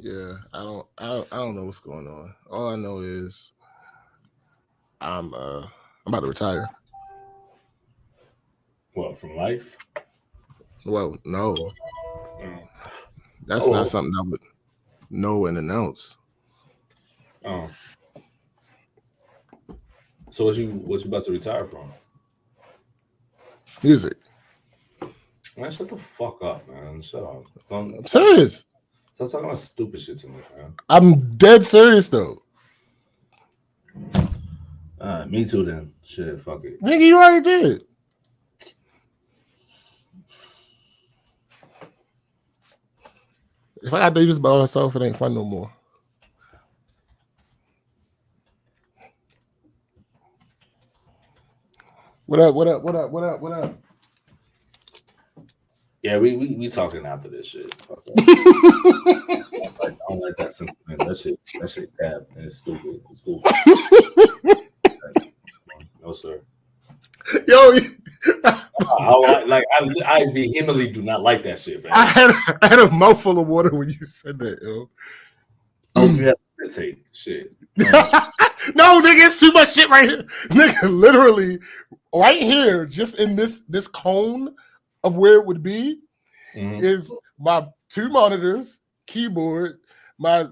Yeah, I don't know what's going on. All I know is I'm about to retire. What, from life? Well, no, Mm. that's not Oh, something I would know and announce. oh. So what you about to retire from? Music. Man, shut the fuck up, man. Shut up. Don't I'm stop talking. serious. Stop talking about stupid shit to me, man. I'm dead serious though. Me too. Then shit, fuck it. Nigga, you already did. If I got to do this by myself, it ain't fun no more. What up? What up? What up? What up? What up? Yeah, we talking after this shit. Fuck that. I don't like that sentiment. That shit cap and it's stupid. It's goofy. No sir. Yo, I vehemently do not like that shit, I fam. had I had a mouthful of water when you said that, yo. I hope you have to take shit. No, nigga, it's too much shit right here. Nigga, literally, right here, just in this cone of where it would be, Mhm. is my two monitors, keyboard, my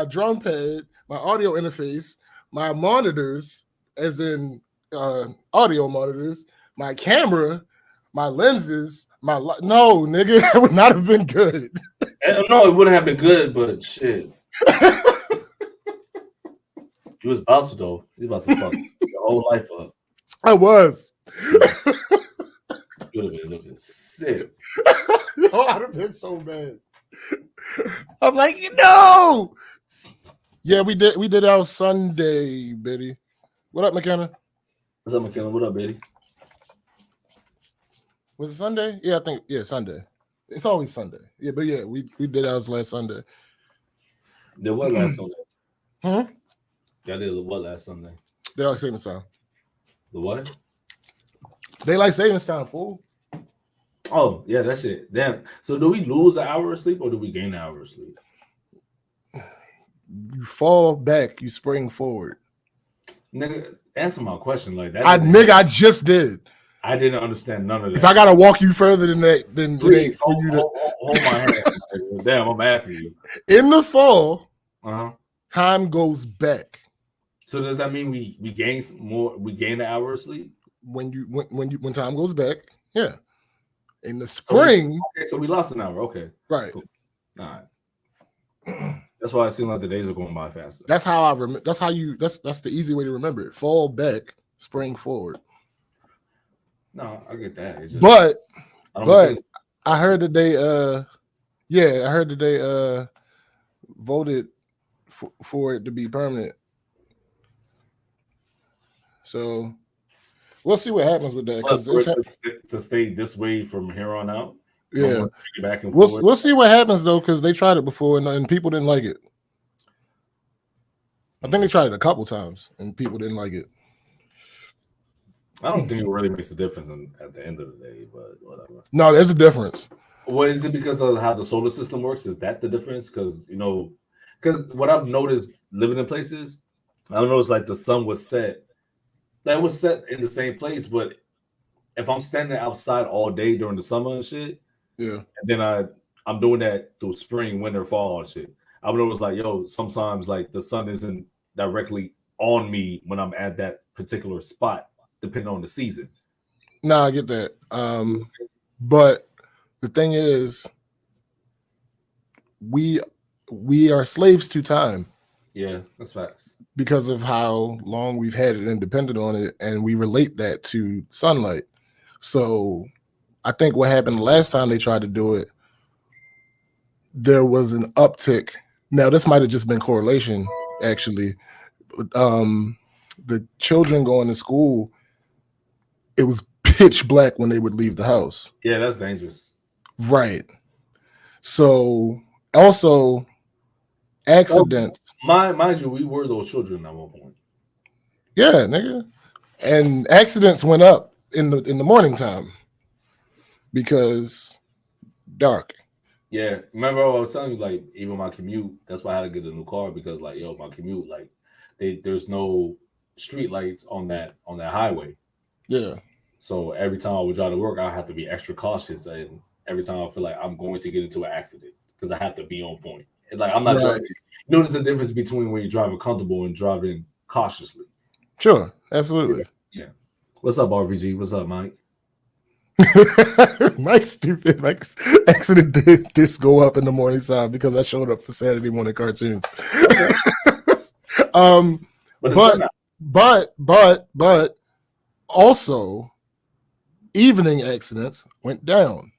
drum pad, my audio interface, my monitors, as in audio monitors, my camera, my lenses, no, nigga, that would not have been good. No, it wouldn't have been good, but shit. You was about to though. You about to fuck your whole life up. I was. You would have been looking sick. Yo, I'd have been so bad. I'm like, no. Yeah, we did our Sunday, Betty. What up, McKenna? What's up, McKenna? What up, baby? Was it Sunday? Yeah, I think Sunday. It's always Sunday. Yeah, but yeah, we did ours last Sunday. Did what last Sunday? Huh? Y'all did what last Sunday? They like savings time. The what? They like savings time, fool. Oh, yeah, that's it. Damn. So do we lose an hour of sleep or do we gain an hour of sleep? You fall back, you spring forward. Nigga, answer my question like that. I just did. I didn't understand none of that. If I gotta walk you further than that, then please for you to hold my hand. Damn, I'm asking you. In the fall, Uh-huh. time goes back. So does that mean we gain more? We gain an hour of sleep When time goes back? Yeah. In the spring. So we lost an hour. Okay. Right. Cool. All right. That's why it seems like the days are going by faster. That's how I remember. That's the easy way to remember it. Fall back, spring forward. No, I get that. It's just, I heard that they voted for it to be permanent. So we'll see what happens with that, because to stay this way from here on out. Yeah, back and forth. We'll see what happens though, because they tried it before and people didn't like it. I think they tried it a couple times and people didn't like it. I don't think it really makes a difference at the end of the day, but whatever. No, there's a difference. What is it, because of how the solar system works? Is that the difference? Because what I've noticed living in places, I've noticed like the sun was set. That was set in the same place, but if I'm standing outside all day during the summer and shit, yeah, and then I'm doing that through spring, winter, fall and shit, I would always like, sometimes like the sun isn't directly on me when I'm at that particular spot, depending on the season. No, I get that. But the thing is, we are slaves to time. Yeah, that's facts. Because of how long we've had it and depended on it, and we relate that to sunlight. So I think what happened the last time they tried to do it, there was an uptick. Now, this might have just been correlation, actually. The children going to school, it was pitch black when they would leave the house. Yeah, that's dangerous. Right. So also accidents. Mind you, we were those children at one point. Yeah, nigga. And accidents went up in the morning time because dark. Yeah, remember I was telling you, like, even my commute, that's why I had to get a new car because, like, yo, my commute, like, there's no street lights on that highway. Yeah. So every time I would drive to work, I have to be extra cautious, and every time I feel like I'm going to get into an accident because I have to be on point. And, like, I'm not Right. driving. You know, there's a difference between when you're driving comfortable and driving cautiously. Sure. Absolutely. Yeah. What's up, RVG? What's up, Mike? Mike's stupid. Mike's accident did go up in the morning time because I showed up for Saturday morning cartoons. But also evening accidents went down.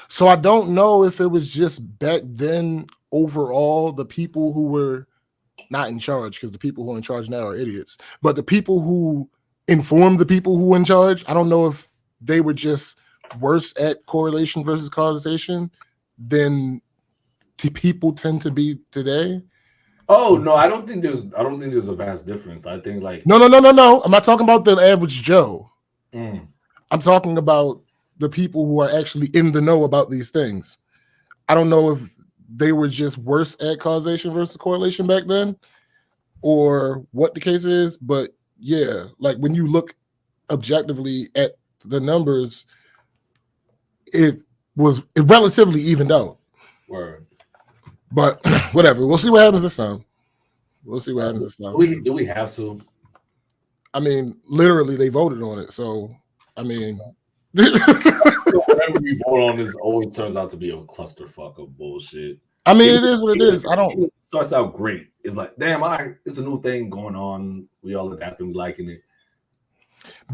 So I don't know if it was just back then overall the people who were not in charge, because the people who are in charge now are idiots, but the people who informed the people who were in charge, I don't know if they were just worse at correlation versus causation than people tend to be today. Oh no, I don't think there's a vast difference. I think like no. I'm not talking about the average Joe. I'm talking about the people who are actually in the know about these things. I don't know if they were just worse at causation versus correlation back then, or what the case is, but yeah, like when you look objectively at the numbers, it relatively evened out. Word. But whatever, we'll see what happens this time. Do we have to? I mean, literally, they voted on it, so I mean, whatever we vote on this always turns out to be a clusterfuck of bullshit. I mean, it is what it is. I don't. It starts out great. It's like, damn, it's a new thing going on. We all adapting, liking it.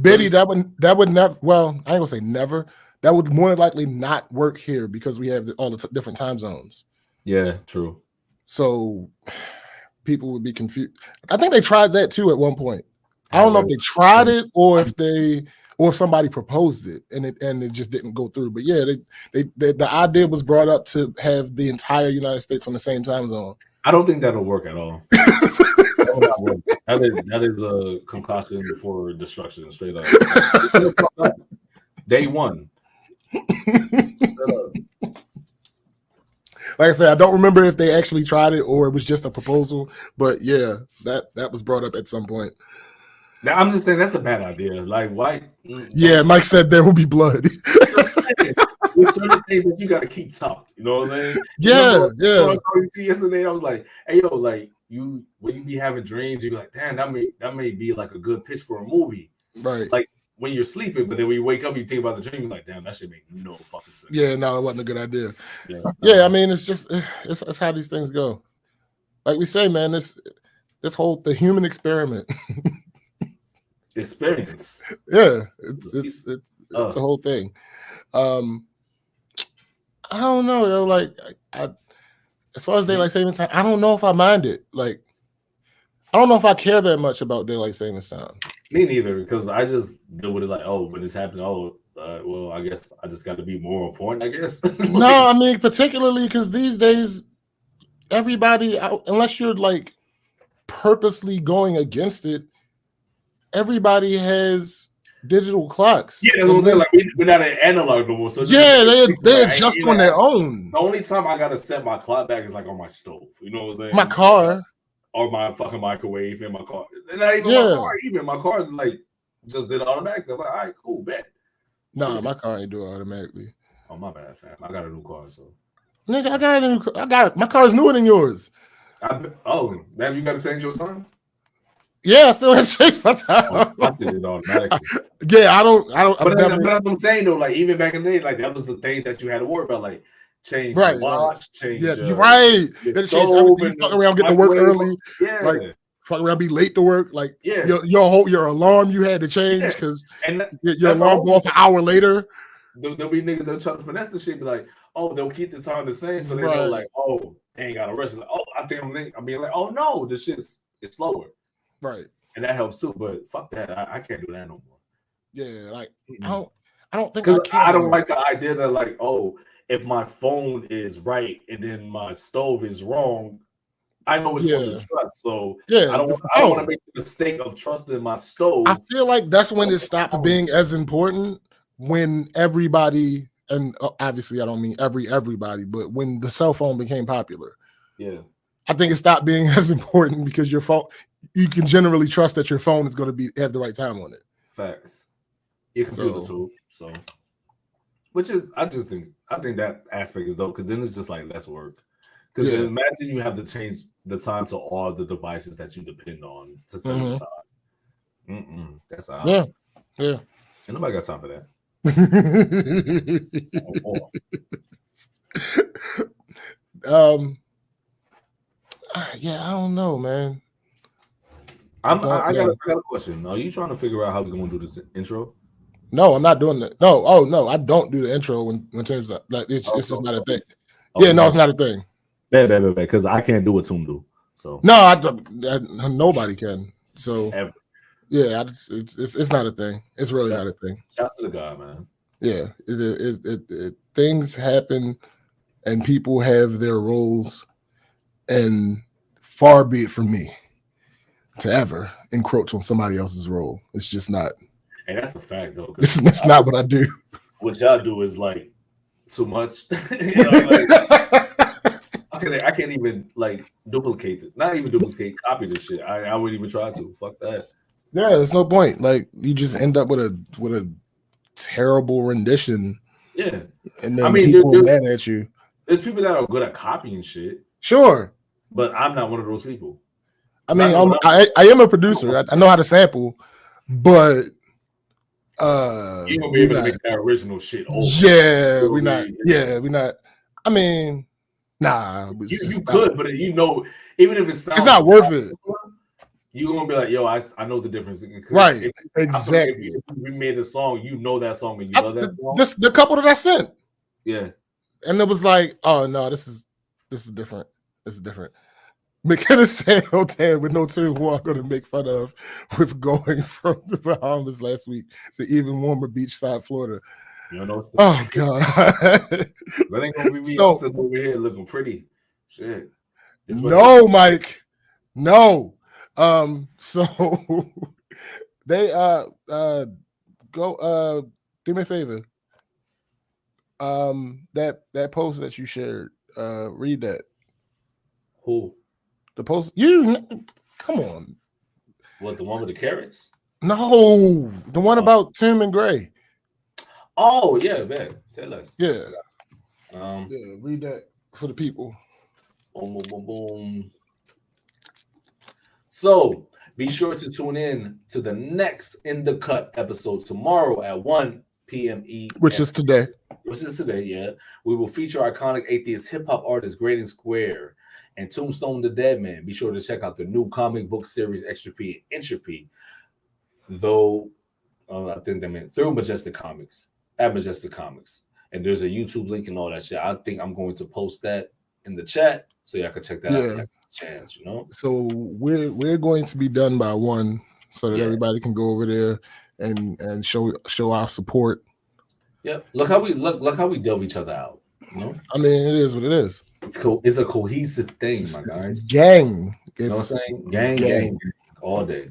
Biddy, that would never. Well, I ain't gonna say never. That would more likely not work here because we have all the different time zones. Yeah, true. So people would be confused. I think they tried that too at one point. I don't know if they tried it or if somebody proposed it and it just didn't go through. But yeah, the idea was brought up to have the entire United States on the same time zone. I don't think that'll work at all. That is a concoction for destruction, straight up. Day one. Like I said, I don't remember if they actually tried it or it was just a proposal. But yeah, that was brought up at some point. Now, I'm just saying that's a bad idea. Like, why? Yeah, Mike said there will be blood. There's certain things that you got to keep tucked. You know what I'm saying? Yeah. Yesterday, I was like, "Hey, yo, like when you be having dreams, you be like, damn, that may be like a good pitch for a movie, right? Like when you're sleeping, but then when you wake up, you think about the dream, you're like, damn, that shit make no fucking sense. Yeah, no, it wasn't a good idea. Yeah, I mean, it's how these things go. Like we say, man, the human experiment. Experience. Yeah, it's a whole thing. I don't know, yo. Like, as far as daylight savings time, I don't know if I mind it. Like, I don't know if I care that much about daylight savings time. Me neither, because I just deal with it like, oh, when it's happening, well, I guess I just got to be more important, I guess. No, I mean, particularly because these days, everybody, unless you're like purposely going against it, everybody has digital clocks. Yeah, that's what I'm saying. Like, we're not an analog no more. So yeah, they're just on their own. The only time I gotta set my clock back is like on my stove. You know what I'm saying? My car. Or my fucking microwave in my car. And not even my car, even my car like just did it automatically. I'm like, all right, cool, bet. Nah, my car ain't do it automatically. Oh, my bad, fam. I got a new car, so. Nigga, I got it. My car is newer than yours. Damn, you got to change your time? Yeah, I still have to change my time. I did it automatically. Yeah, I don't. But I'm saying though, like even back in the day, like that was the thing that you had to worry about, like change your watch, change. Yeah, you're right. Change everything. Fuck around, get to work early. Yeah. Like, fuck around, be late to work. Like, your alarm you had to change because your alarm go off an hour later. There'll be niggas that try to finesse the shit, be like, oh, they'll keep the time the same, so they go like, oh, they ain't got to rush. Like, oh, I think I'm being like, oh no, this shit's it's slower. Right. And that helps too, but fuck that. I can't do that no more. Yeah, like I don't think I don't like the idea that like, oh, if my phone is right and then my stove is wrong, I know it's going to trust. So I don't want to make the mistake of trusting my stove. I feel like that's when it stopped being as important, when everybody and obviously I don't mean everybody, but when the cell phone became popular, Yeah. I think it stopped being as important because your phone, you can generally trust that your phone is going to have the right time on it. Facts. Your computer too. So, which is, I think that aspect is dope because then it's just like less work. Because imagine you have to change the time to all the devices that you depend on to tell you time. That's odd. Yeah. Ain't nobody got time for that. Yeah, I don't know, man. I got a question. Are you trying to figure out how we're gonna do this intro? No, I'm not doing that. No, no, I don't do the intro when terms of like this is not a thing. Okay. Yeah, no, it's not a thing. Bad, because I can't do what Toom do. So no, nobody can. So ever. Yeah, it's not a thing. It's really not a thing. Shouts to the guy, man. Yeah, it things happen, and people have their roles, and far be it from me to ever encroach on somebody else's role. It's just not. And that's a fact, though. That's not what I do. What y'all do is like too much. I can't even like duplicate it. Not even duplicate, copy this shit. I wouldn't even try to. Fuck that. Yeah, there's no point. Like you just end up with a terrible rendition. Yeah, and then people are mad at you. There's people that are good at copying shit. Sure, but I'm not one of those people. I mean, I am a producer. I know how to sample, but you gonna be able to make that original shit over. Yeah, we're not. Yeah, we're not. I mean, nah. You could, but even if it sounds, it's not worth it. You're gonna be like, yo, I know the difference. Right. Exactly. If we made a song, you know that song, and you love that song. The couple that I sent. Yeah. And it was like, oh no, this is different. This is different. McKenna said, "Oh damn, with no team who I'm going to make fun of with going from the Bahamas last week to even warmer beachside Florida." You know, oh god, that ain't gonna be me over here looking pretty. Shit. No, Mike. No. So they go do me a favor. That post that you shared, read that. Who? The post, you come on. What, the one with the carrots? No, the one about Tim and Gray. Oh yeah, man. Say less. Yeah. Read that for the people. Boom, boom, boom, boom. So be sure to tune in to the next In the Cut episode tomorrow at 1 p.m. Which is today. Yeah. We will feature iconic atheist hip-hop artist Graydon Square and Tombstone the Dead Man. Be sure to check out the new comic book series Extra P and Entropy. Though I think they meant through Majestic Comics, at Majestic Comics. And there's a YouTube link and all that shit. I think I'm going to post that in the chat so y'all can check that out. Chance, you know. So we're going to be done by 1 so that everybody can go over there and show our support. Yeah. Look how we delve each other out. You know? I mean, it is what it is. It's cool. It's a cohesive thing, my guys. Gang. You know what I'm saying? Gang all day.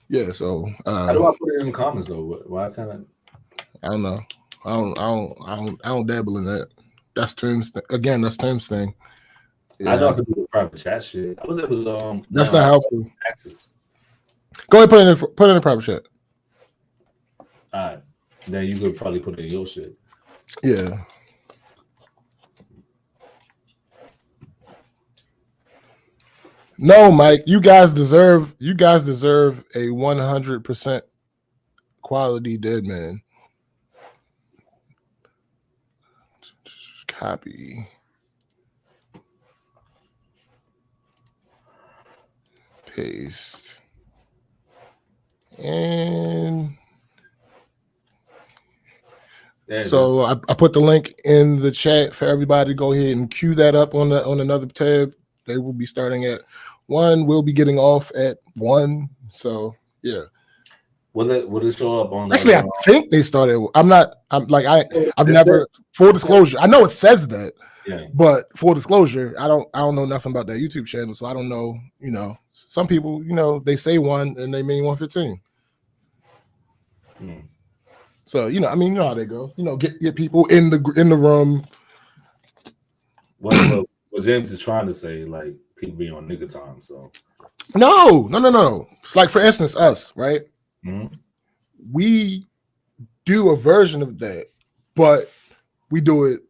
Yeah. So how do I put it in the comments though? Why kind of? I don't know. I don't dabble in that. That's Tim's again. That's Tim's thing. Yeah. I know I could do the private chat shit. I was able to. That's not helpful. Access. Go ahead, put it in the private chat. All right. Then you could probably put it in your shit. Yeah. No, Mike, you guys deserve a 100% quality Dead Man. Copy. Paste. And so I put the link in the chat for everybody to go ahead and queue that up on another tab. They will be starting at 1. We'll be getting off at 1. So yeah. Will it show up on? Actually, I think they started. I've never. Full disclosure, I know it says that. Yeah. But full disclosure, I don't know nothing about that YouTube channel, so I don't know. You know, some people, they say 1 and they mean 115. So I mean, you know how they go. Get people in the room. What James is trying to say, like people be on nigga time. So No. It's like, for instance, us, right? mm-hmm. We do a version of that, but we do it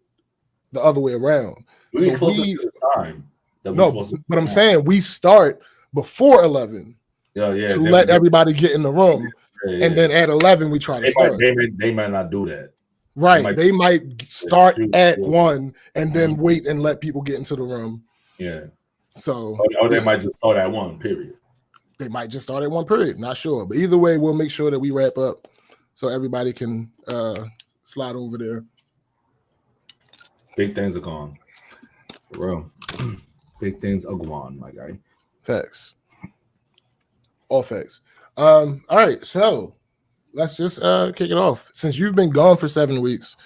the other way around. We be closer to the time that we're supposed to. But I'm saying we start before 11 to let everybody get in the room, and then at 11 we try to start. They might not do that. Right. They might start at 1 and then wait and let people get into the room. Yeah. So or they might just start at 1 period. They might just start at 1 period. Not sure. But either way, we'll make sure that we wrap up so everybody can slide over there. Big things are gone. For real. Big things are gone, my guy. Facts. All facts. All right. So let's just kick it off. Since you've been gone for 7 weeks.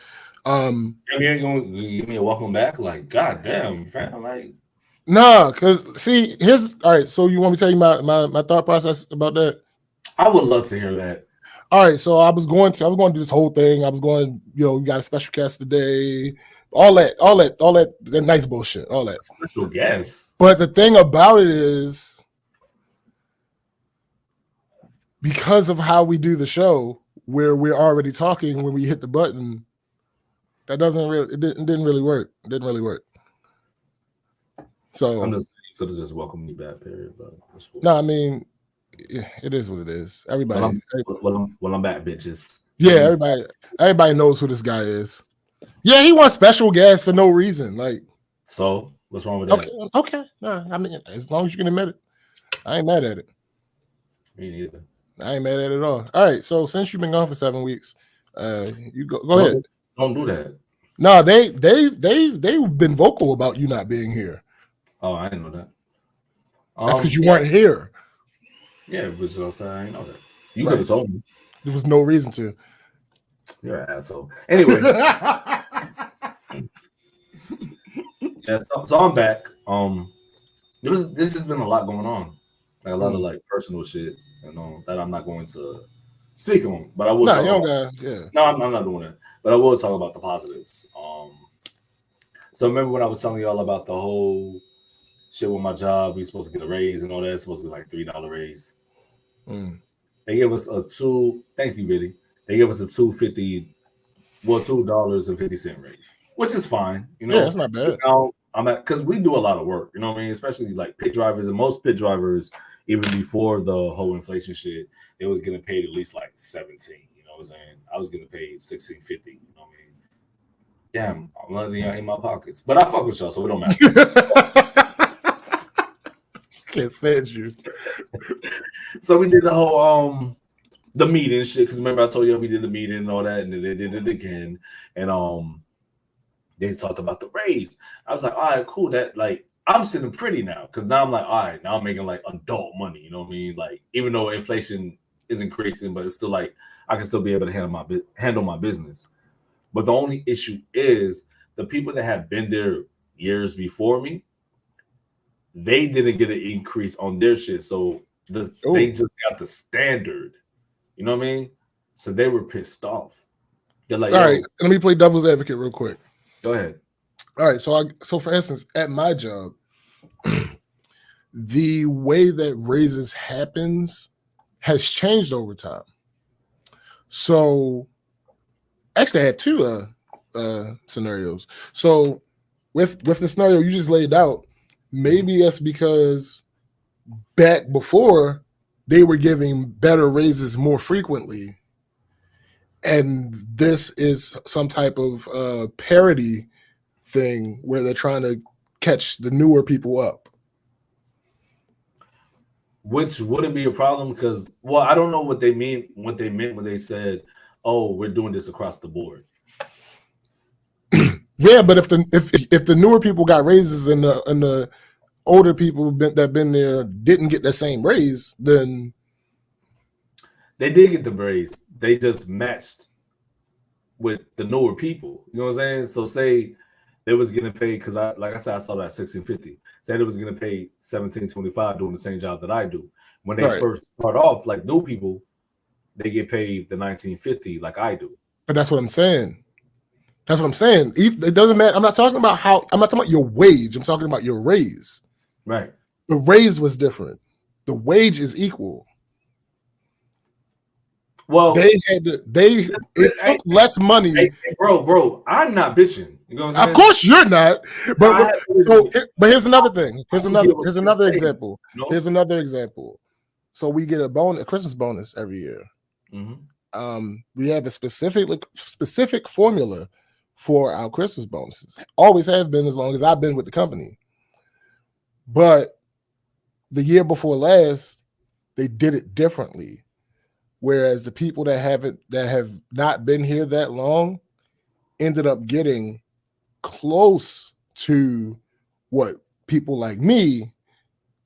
You ain't gonna give me a welcome back? Like, goddamn, fam. Like, nah, because see, all right. So you want me to tell you my thought process about that? I would love to hear that. All right. So I was going to do this whole thing. I was going, we got a special guest today. All that nice bullshit. All that. Special guest. But the thing about it is, because of how we do the show, where we're already talking when we hit the button, that didn't really work. It didn't really work. So I'm just, you could have just welcomed me back, period. But cool. No, I mean, it is what it is. Everybody. Well, I'm back, bitches. Yeah, everybody knows who this guy is. Yeah, he wants special guests for no reason. Like, so what's wrong with that? Okay. No, I mean, as long as you can admit it, I ain't mad at it. Me neither. I ain't mad at it at all. All right, so since you've been gone for 7 weeks, you go ahead. Don't do that. No, they've been vocal about you not being here. Oh, I didn't know that. That's because you weren't here. Yeah, but I didn't know that. You could have told me. There was no reason to. You're an asshole. Anyway. Yeah, so I'm back. This has been a lot going on. Like a lot of like personal shit, that I'm not going to speak on. But I will talk about. No, I'm not doing it. But I will talk about the positives. So remember when I was telling y'all about the whole shit with my job, we supposed to get a raise and all that. It's supposed to be like $3 raise. They gave us thank you, Biddy. They gave us a $2.50 raise, which is fine. Yeah, it's not bad. Because we do a lot of work, you know what I mean? Especially like pit drivers, and most pit drivers, even before the whole inflation shit, they was getting paid at least like 17. You know what I'm saying? I was getting paid $16.50. You know what I mean? Damn, I'm letting y'all in my pockets, but I fuck with y'all, so it don't matter. Can't stand you. So we did the whole the meeting shit, because remember I told you we did the meeting and all that, and then they did it again, and they talked about the raise. I was like, all right, cool. That like I'm sitting pretty now, because now I'm like, all right, now I'm making like adult money. You know what I mean? Like even though inflation is increasing, but it's still like I can still be able to handle my business. But the only issue is the people that have been there years before me, they didn't get an increase on their shit. So they just got the standard. You know what I mean? So they were pissed off. They're like, all right, let me play devil's advocate real quick. Go ahead. All right. So for instance, at my job, the way that raises happens has changed over time. So actually I have two scenarios. So with the scenario you just laid out, maybe that's because back before they were giving better raises more frequently, and this is some type of parity thing where they're trying to catch the newer people up. Which wouldn't be a problem because, well, I don't know what they meant when they said, "Oh, we're doing this across the board." Yeah, but if the newer people got raises and the older people that been there didn't get the same raise, then they did get the raise. They just matched with the newer people. You know what I'm saying? So say they was getting paid, because I started at $16.50. Say they was getting paid $17.25 doing the same job that I do. When they first start off, like new people, they get paid the $19.50 like I do. But that's what I'm saying. That's what I'm saying. It doesn't matter. I'm not talking about your wage. I'm talking about your raise. Right. The raise was different. The wage is equal. Well, it took less money. Hey, bro, I'm not bitching. You know what I'm saying? Of course you're not. But here's another thing. Here's another example. No? Here's another example. So we get a Christmas bonus every year. Mm-hmm. We have a specific formula for our Christmas bonuses. Always have been as long as I've been with the company. But the year before last, they did it differently. Whereas the people that have not been here that long ended up getting close to what people like me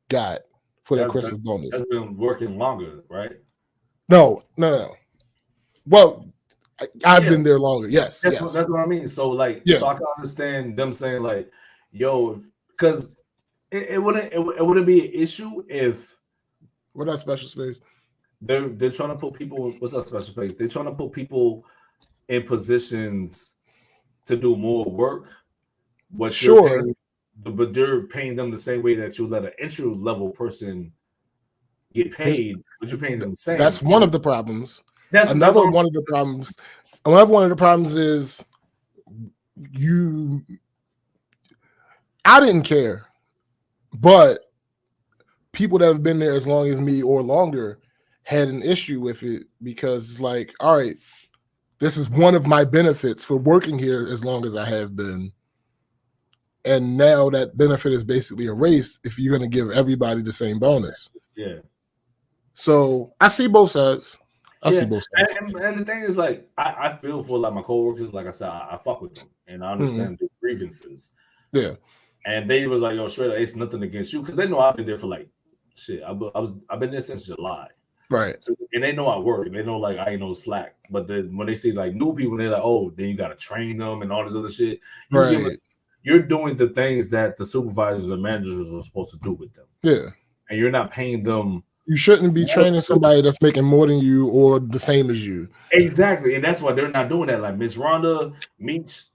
got for their Christmas bonus. That's been working longer, right? No. Well, I've been there longer. Yes, that's what I mean. So so I can understand them saying like, "Yo," because it wouldn't be an issue if what that special space. They're trying to put people. What's that special space? They're trying to put people in positions to do more work. But they're paying them the same way that you let an entry level person get paid, but you're paying them the same. That's one of the problems. Another one of the problems. Another one of the problems is I didn't care, but people that have been there as long as me or longer had an issue with it because it's like, all right, this is one of my benefits for working here as long as I have been. And now that benefit is basically erased if you're going to give everybody the same bonus. Yeah. So I see both sides. I see both sides. And the thing is, like, I feel for like my coworkers. Like I said, I fuck with them, and I understand the grievances. Yeah. And they was like, "Yo, straight up, it's nothing against you," because they know I've been there for like shit. I've been there since July. Right. So, and they know I work. They know like I ain't no slack. But then when they see like new people, they're like, "Oh, then you got to train them and all this other shit." You're doing the things that the supervisors and managers are supposed to do with them. Yeah. And you're not paying them. You shouldn't be training somebody that's making more than you or the same as you. Exactly. And that's why they're not doing that. Like Miss Rhonda Meach,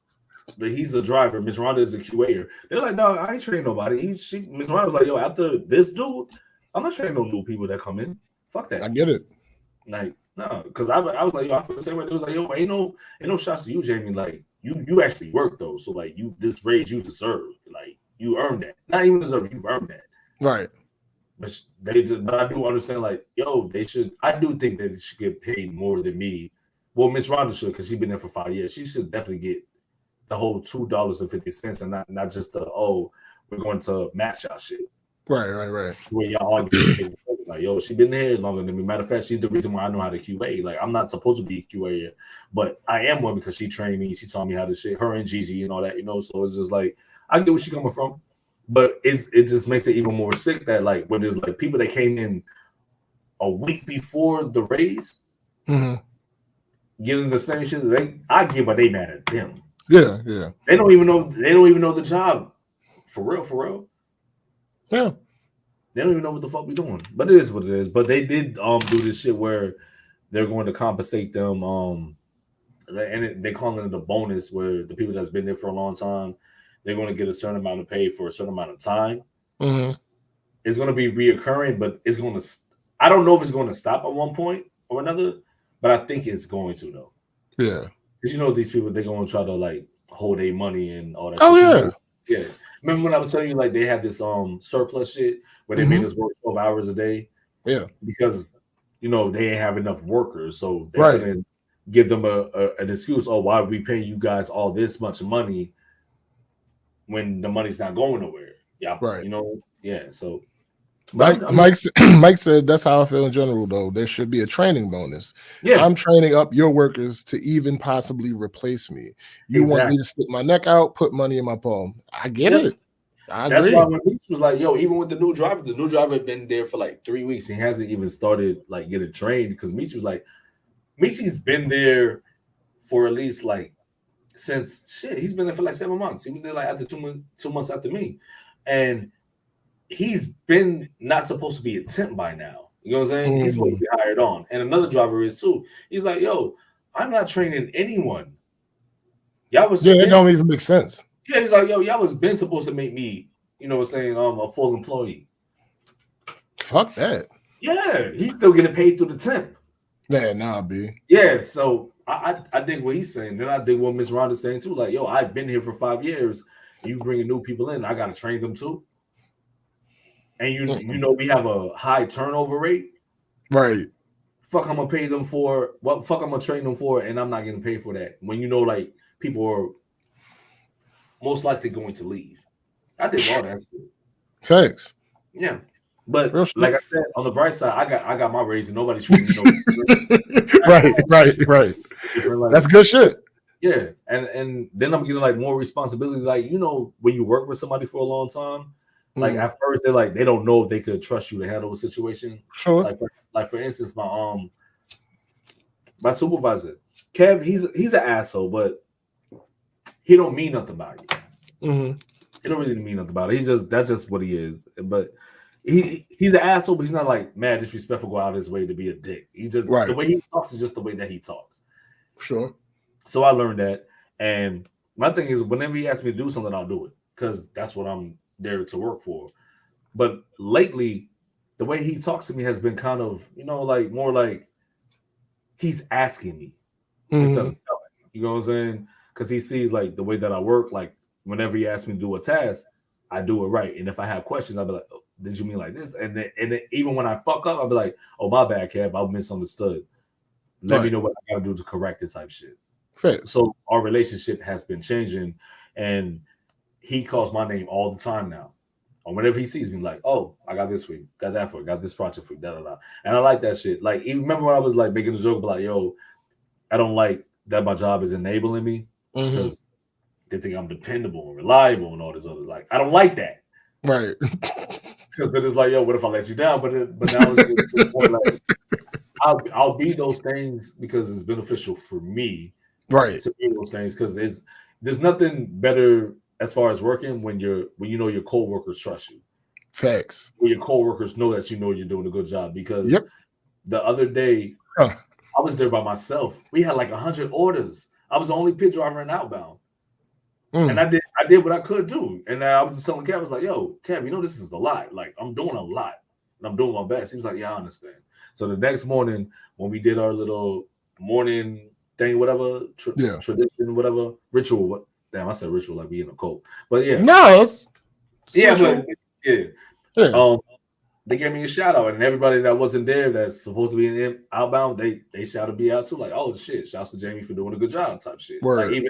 he's a driver. Miss Rhonda is a QA'er. They're like, no, I ain't training nobody. Miss Rhonda was like, yo, after this dude, I'm not training no new people that come in. Fuck that. I get it. Like, no, because I was like, yo, I feel the same way. It was like, yo, ain't no shots to you, Jamie. Like, you actually work though. So like this raise you deserve. Like you earned that. Not even deserve, you earned that. Right. But I do understand, like, yo, I do think that they should get paid more than me. Well, Miss Rhonda should, because she's been there for 5 years. She should definitely get the whole $2.50 and not just we're going to match y'all shit. Right. Where y'all all get paid. Like, yo, she been there longer than me. Matter of fact, she's the reason why I know how to QA. Like, I'm not supposed to be a QA, but I am one because she trained me. She taught me how to shit. Her and Gigi and all that, So it's just like, I get where she coming from. But it just makes it even more sick that like when there's like people that came in a week before the raise, getting the same shit. I get why they mad at them. Yeah. They don't even know the job. For real. Yeah. They don't even know what the fuck we doing. But it is what it is. But they did do this shit where they're going to compensate them. And they call it a bonus where the people that's been there for a long time, they're going to get a certain amount of pay for a certain amount of time. It's going to be reoccurring, but it's going to. I don't know if it's going to stop at one point or another, but I think it's going to though. Yeah, because these people, they're going to try to like hold their money and all that. Oh yeah. Remember when I was telling you like they had this surplus shit where they made us work 12 hours a day? Yeah, because they ain't have enough workers, so they couldn't give them an excuse. Oh, why are we paying you guys all this much money when the money's not going nowhere? Yeah, right. Yeah. So Mike said that's how I feel in general, though. There should be a training bonus. Yeah, I'm training up your workers to even possibly replace me. You want me to stick my neck out, put money in my palm. I get it. That's why when Meach was like, yo, even with the new driver had been there for like 3 weeks. He hasn't even started like getting trained because Meach was like, Meach's been there for at least like since he's been there for like 7 months. He was there like after 2 months after me. And he's been not supposed to be a temp by now. You know what I'm saying? He's supposed to be hired on. And another driver is too. He's like, yo, I'm not training anyone. Y'all was it don't even make sense. Yeah, he's like, yo, y'all was been supposed to make me, you know what I'm saying, a full employee. Fuck that. Yeah, he's still getting paid through the temp. Yeah, nah, B. Yeah, so I dig what he's saying. Then I dig what Miss Rhonda's saying too. Like, yo, I've been here for 5 years. You bringing new people in, I gotta train them too. And you know we have a high turnover rate. Right. Fuck, I'm gonna pay them for what? Fuck, I'm gonna train them for, and I'm not getting paid for that. When you know, like, people are most likely going to leave. I did all that shit. Facts. Yeah. But like I said, on the bright side, I got my raise and nobody treating me right. Like, that's good shit. Yeah. And then I'm getting like more responsibility. Like, you know, when you work with somebody for a long time, like at first they're like, they don't know if they could trust you to handle a situation. Sure. Like for instance, my supervisor, Kev, he's an asshole, but he don't mean nothing about it. He don't really mean nothing about it. That's just what he is. But he's an asshole, but he's not like mad disrespectful, go out of his way to be a dick. He just the way he talks is just the way that he talks. Sure. So I learned that. And my thing is, whenever he asks me to do something, I'll do it because that's what I'm there to work for. But lately, the way he talks to me has been kind of, you know, like more like he's asking me instead of telling. You know what I'm saying? Because he sees like the way that I work. Like whenever he asks me to do a task, I do it right. And if I have questions, I'll be like, oh, did you mean like this? And then even when I fuck up, I'll be like, oh, my bad, Kev. I misunderstood. Let me know what I got to do to correct this type shit. Fair. So our relationship has been changing, and he calls my name all the time now. Or whenever he sees me, like, oh, I got this for you, got that for you, got this project for you, da da da. And I like that shit. Like, even remember when I was like making a joke about, like, yo, I don't like that my job is enabling me because they think I'm dependable and reliable and all this other. Like, I don't like that. Right. Because it's like, yo, what if I let you down? But now it's to the point, like, I'll be those things because it's beneficial for me. Right. To be those things because there's nothing better as far as working when you know your coworkers trust you. Facts. When your coworkers know that you know you're doing a good job. Because the other day I was there by myself. We had like 100 orders. I was the only pit driver in outbound. And I did what I could do. And I was just telling Kev, I was like, yo, Kev, you know this is a lot. Like, I'm doing a lot. And I'm doing my best. He was like, yeah, I understand. So the next morning when we did our little morning thing, whatever, tradition, whatever, ritual. Damn, I said ritual like we in a cult. But yeah. No, it's they gave me a shout out, and everybody that wasn't there that's supposed to be in outbound, they shouted me out too, like, oh shit, shouts to Jamie for doing a good job, type shit. Word. Like even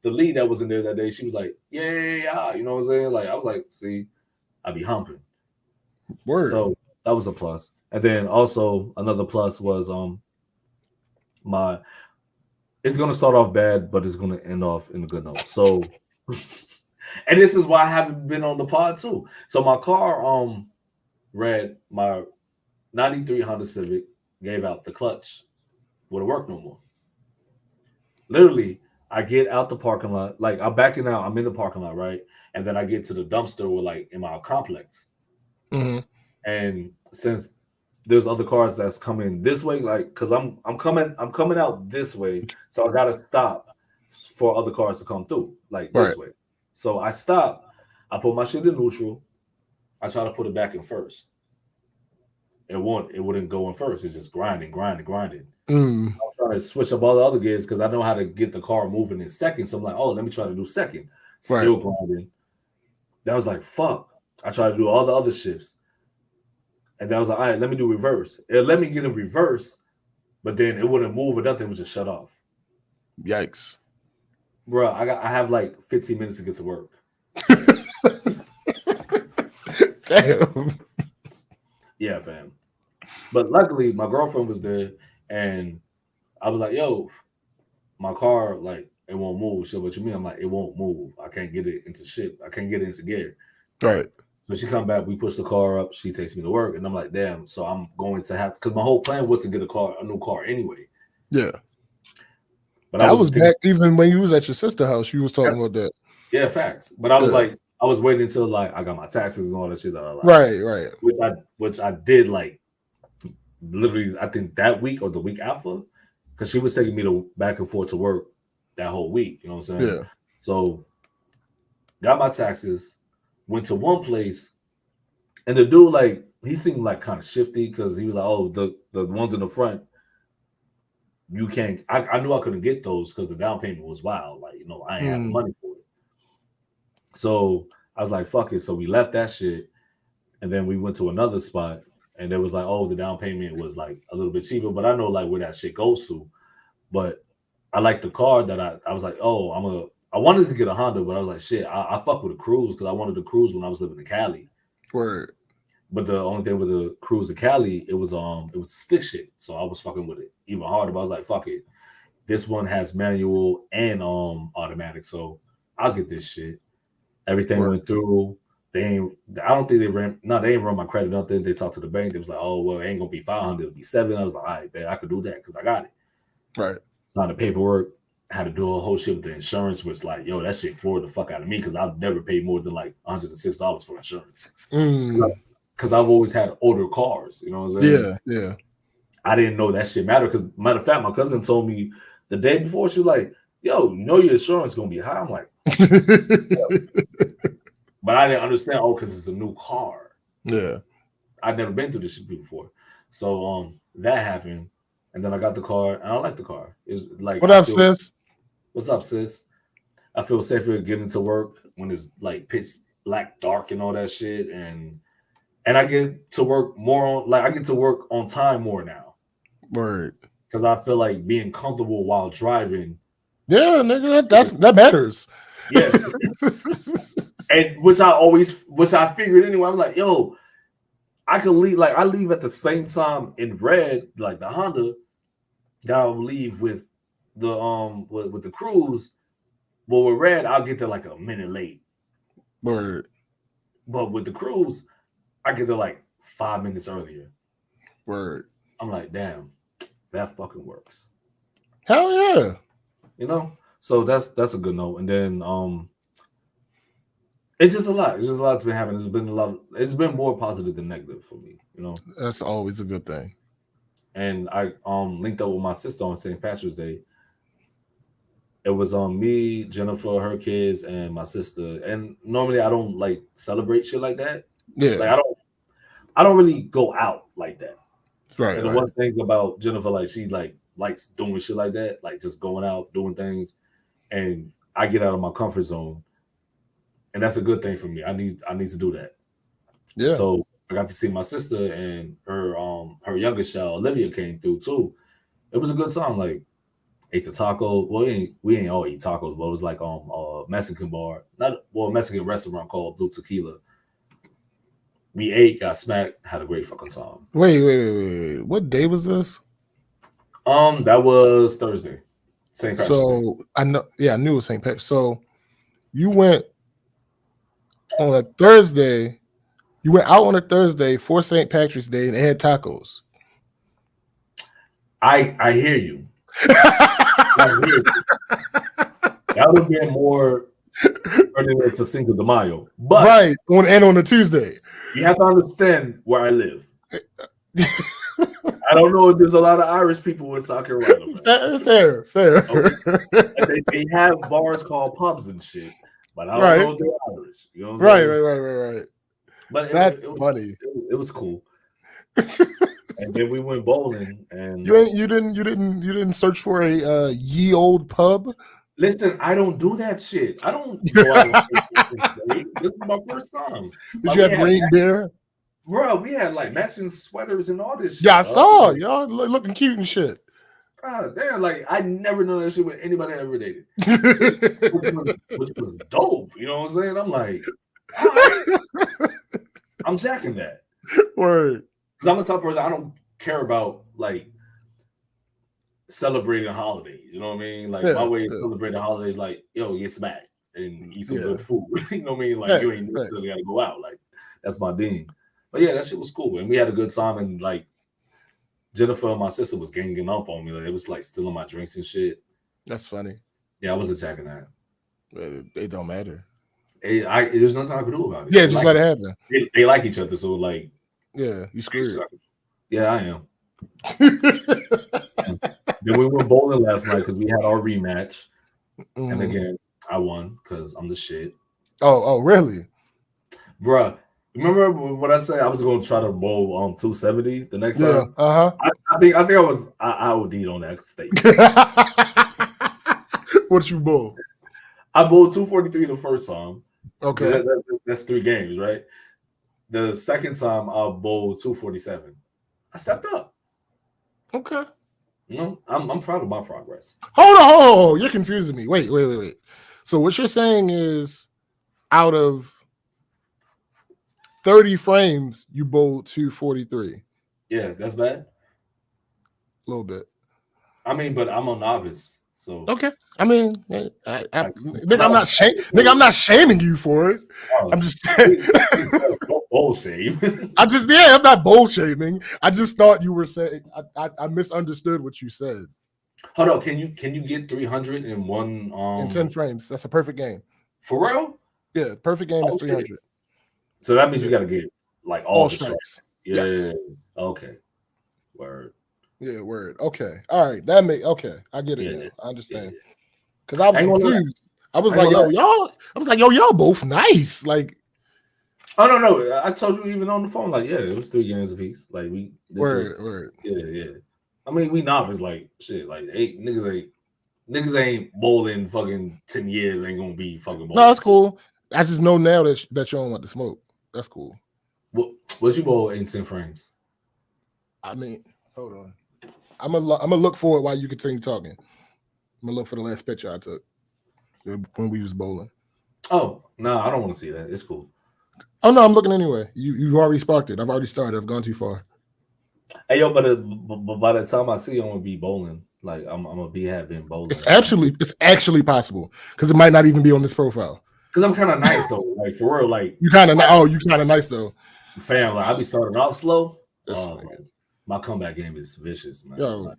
the lead that wasn't there that day, she was like, yeah, you know what I'm saying? Like I was like, see, I be humping. Word. So that was a plus. And then also another plus was it's gonna start off bad, but it's gonna end off in a good note. So and this is why I haven't been on the pod too. So my car read my 93 Honda Civic gave out the clutch wouldn't work no more. Literally, I get out the parking lot, like I'm backing out, I'm in the parking lot, right? And then I get to the dumpster with like in my complex. And since there's other cars that's coming this way, like because I'm coming out this way, so I gotta stop for other cars to come through, like this way. So I stop, I put my shit in neutral, I try to put it back in first. It wouldn't go in first. It's just grinding. I'm trying to switch up all the other gears because I know how to get the car moving in second. So I'm like, oh, let me try to do second. Still grinding. That was like, fuck. I tried to do all the other shifts. And then I was like, all right, let me do reverse. It let me get in reverse, but then it wouldn't move or nothing. It would just shut off. Yikes. Bro, I have like 15 minutes to get to work. Damn. Yeah, fam. But luckily, my girlfriend was there, and I was like, yo, my car, like, it won't move. She said, what you mean? I'm like, it won't move. I can't get it into shit. I can't get it into gear. Right. So she come back, we push the car up, she takes me to work, and I'm like, damn, so I'm going to have to, because my whole plan was to get a new car anyway. Yeah. But that was back even when you was at your sister's house, you was talking about that. Yeah, facts. But I was like, I was waiting until like I got my taxes and all that shit. Like, right. Which I did like literally, I think that week or the week after. because she was taking me to back and forth to work that whole week. You know what I'm saying? Yeah. So got my taxes, went to one place, and the dude like he seemed like kind of shifty because he was like, "Oh, the ones in the front, you can't." I knew I couldn't get those because the down payment was wild. Like I ain't have the money for it. So I was like, "Fuck it." So we left that shit, and then we went to another spot, and there was like, "Oh, the down payment was like a little bit cheaper," but I know like where that shit goes to. But I like the car that I was like, "Oh, I wanted to get a Honda, but I was like, shit, I fuck with a Cruise because I wanted a Cruise when I was living in Cali." Word. But the only thing with the Cruise in Cali, it was a stick shit, so I was fucking with it even harder. But I was like, fuck it, this one has manual and automatic, so I'll get this shit. Everything went through. I don't think they ain't run my credit nothing. They talked to the bank. They was like, oh well, it ain't gonna be 500, it'll be 7. I was like, all right, man, I could do that because I got it. Right. Signed the paperwork. Had to do a whole shit with the insurance, which like, yo, that shit floored the fuck out of me because I've never paid more than like $106 for insurance. Because I've always had older cars, you know what I'm saying? Yeah. I didn't know that shit mattered because, matter of fact, my cousin told me the day before, she was like, yo, your insurance is gonna be high. I'm like, but I didn't understand. Oh, because it's a new car. Yeah, I'd never been through this shit before, so that happened, and then I got the car, and I like the car. It's like, what up, sis? What's up, sis? I feel safer getting to work when it's like pitch black, dark, and all that shit, and I get to work more on I get to work on time more now. Word. Because I feel like being comfortable while driving. Yeah, nigga, that matters. Yeah. And which I figured anyway. I'm like, yo, I could leave. Like I leave at the same time in red, like the Honda, that I'll leave with the with the Cruise. But with red, I'll get there like a minute late. Word. But with the Cruise, I get there like 5 minutes earlier. Word. I'm like, damn, that fucking works. Hell yeah. So that's a good note. And then it's just a lot. It's just a lot's been happening. It's been more positive than negative for me, That's always a good thing. And I linked up with my sister on St. Patrick's Day. It was me, Jennifer, her kids, and my sister. And normally I don't like celebrate shit like that. Yeah. Like I don't really go out like that. Right. And the one thing about Jennifer, like she likes doing shit like that, like just going out, doing things. And I get out of my comfort zone. And that's a good thing for me. I need to do that. Yeah. So I got to see my sister and her youngest child, Olivia, came through too. It was a good time. Like ate the taco. Well, we ain't all eat tacos, but it was like a Mexican bar, a Mexican restaurant called Blue Tequila. We ate, got smacked, had a great fucking time. Wait. What day was this? That was Thursday. St. Patrick's Day. I know. Yeah, I knew it was St. Patrick's. So you went on a Thursday. You went out on a Thursday for St. Patrick's Day and had tacos. I hear you. I hear you. That would have been more turning into Cinco de Mayo. But right. On a Tuesday. You have to understand where I live. I don't know if there's a lot of Irish people in South Carolina. Fair. Okay. They have bars called pubs and shit, but I don't know if they're Irish. You know what I'm saying? Right. But that's funny. It was cool. And then we went bowling, and you didn't search for a ye old pub. Listen, I don't do that shit. I don't go out. This is my first time. Did you have green beer? Bro, we had like matching sweaters and all this shit. Yeah, I saw y'all looking cute and shit. God damn, like I never done that shit with anybody I ever dated. which was dope. You know what I'm saying? I'm like, all right. I'm jacking that. Word. Because I'm the type of person, I don't care about like celebrating holidays. You know what I mean? Like my way of celebrating holidays, like, yo, get smacked and eat some good food. You know what I mean? Like you ain't necessarily gotta go out. Like that's my thing. But yeah, that shit was cool. And we had a good time, and like Jennifer and my sister was ganging up on me. Like it was like stealing my drinks and shit. That's funny. Yeah, I wasn't jacking that. It don't matter. There's nothing I could do about it. Yeah, just let it happen. They like each other, so like, yeah, you screwed. Yeah, I am. Then we went bowling last night because we had our rematch. Mhm. And again, I won because I'm the shit. Oh, really? Bruh, remember what I said? I was going to try to bowl on 270 the next Yeah. time? I think I OD'd on that statement. What you bowl? I bowled 243 the first time. Okay. That's 3 games, right? The second time I bowled 247. I stepped up. Okay. You know, I'm proud of my progress. Hold on. You're confusing me. Wait. So what you're saying is out of 30 frames, you bowled 243. Yeah, that's bad. A little bit. I mean, but I'm a novice, so okay. I mean, nigga, I'm not shaming you for it. I'm just bullshit. I'm not bull shaming. I just thought you were saying I misunderstood what you said. Hold on, can you get 300 in one in 10 frames? That's a perfect game. For real? Yeah, perfect game is 300. Shit. So that means you got to get like all the strikes. Yeah. Yes. Okay. Word. Yeah, word. Okay. All right. Okay. I get it now. I understand. Because I was confused. I was like, y'all both nice. Like, oh no. I told you even on the phone, like, yeah, it was 3 games apiece. Like word. Yeah. I mean, we novice, like shit, like niggas ain't bowling fucking 10 years, ain't gonna be fucking bowling. No, that's cool. I just know now that you don't want to smoke. That's cool. What you bowl in 10 frames? I mean, hold on. I'm gonna look for it while you continue talking. I'm gonna look for the last picture I took when we was bowling. Oh no, I don't want to see that. It's cool. Oh no, I'm looking anyway. You already sparked it. I've already started. I've gone too far. Hey yo, but by the time I see you, I'm gonna be bowling. Like I'm gonna been bowling. It's actually possible because it might not even be on this profile. Because I'm kind of nice though. Like for real, like you kind of nice though. Fam, like I be starting off slow. My comeback game is vicious, man. Yo.